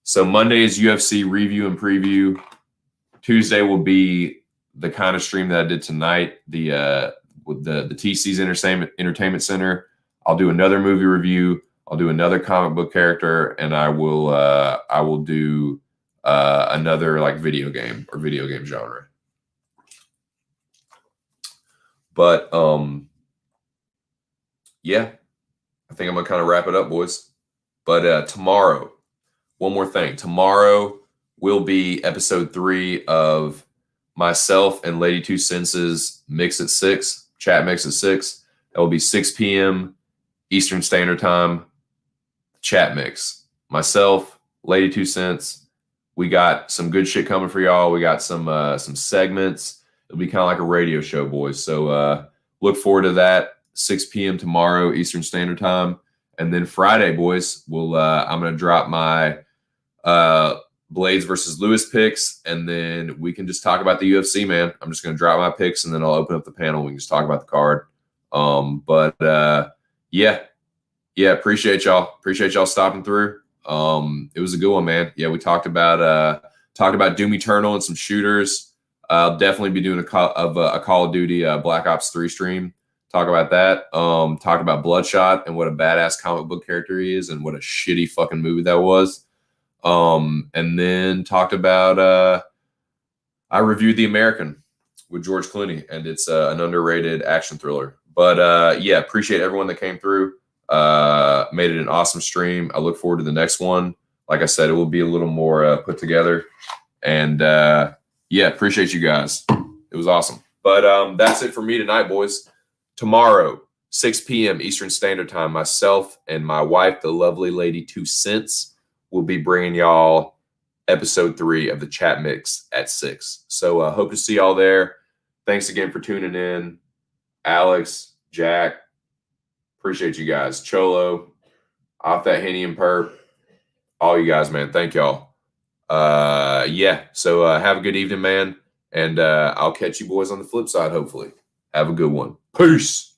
So Monday is UFC review and preview. Tuesday will be the kind of stream that I did tonight, with the TC's Entertainment Center. I'll do another movie review. I'll do another comic book character, and I will do another like video game or video game genre. But yeah, I think I'm gonna kind of wrap it up, boys. But tomorrow, one more thing. Tomorrow will be episode 3 of myself and Lady Two Senses Mix at 6, chat mix at 6. That will be 6 p.m. Eastern Standard Time. Chat mix. Myself, Lady Two Cents. We got some good shit coming for y'all. We got some segments. It'll be kind of like a radio show, boys. So look forward to that. 6 p.m. tomorrow, Eastern Standard Time. And then Friday, boys, I'm going to drop my Blades versus Lewis picks, and then we can just talk about the UFC, man. I'm just going to drop my picks, and then I'll open up the panel. We can just talk about the card. Yeah, appreciate y'all. Appreciate y'all stopping through. It was a good one, man. Yeah, we talked about Doom Eternal and some shooters. I'll definitely be doing a Call of Duty Black Ops 3 stream. Talk about that. Talk about Bloodshot and what a badass comic book character he is, and what a shitty fucking movie that was. And then talked about I reviewed The American with George Clooney, and it's an underrated action thriller. But yeah, appreciate everyone that came through. Made it an awesome stream. I look forward to the next one. Like I said, it will be a little more put together. And yeah, appreciate you guys. It was awesome. But that's it for me tonight, boys. Tomorrow, 6 p.m. Eastern Standard Time, myself and my wife, the lovely lady 2 Cents, will be bringing y'all episode 3 of the Chat Mix at 6. So hope to see y'all there. Thanks again for tuning in. Alex, Jack, appreciate you guys. Cholo, off that Henny and Perp, all you guys, man. Thank y'all. Yeah, so have a good evening, man. And I'll catch you boys on the flip side, hopefully. Have a good one. Peace.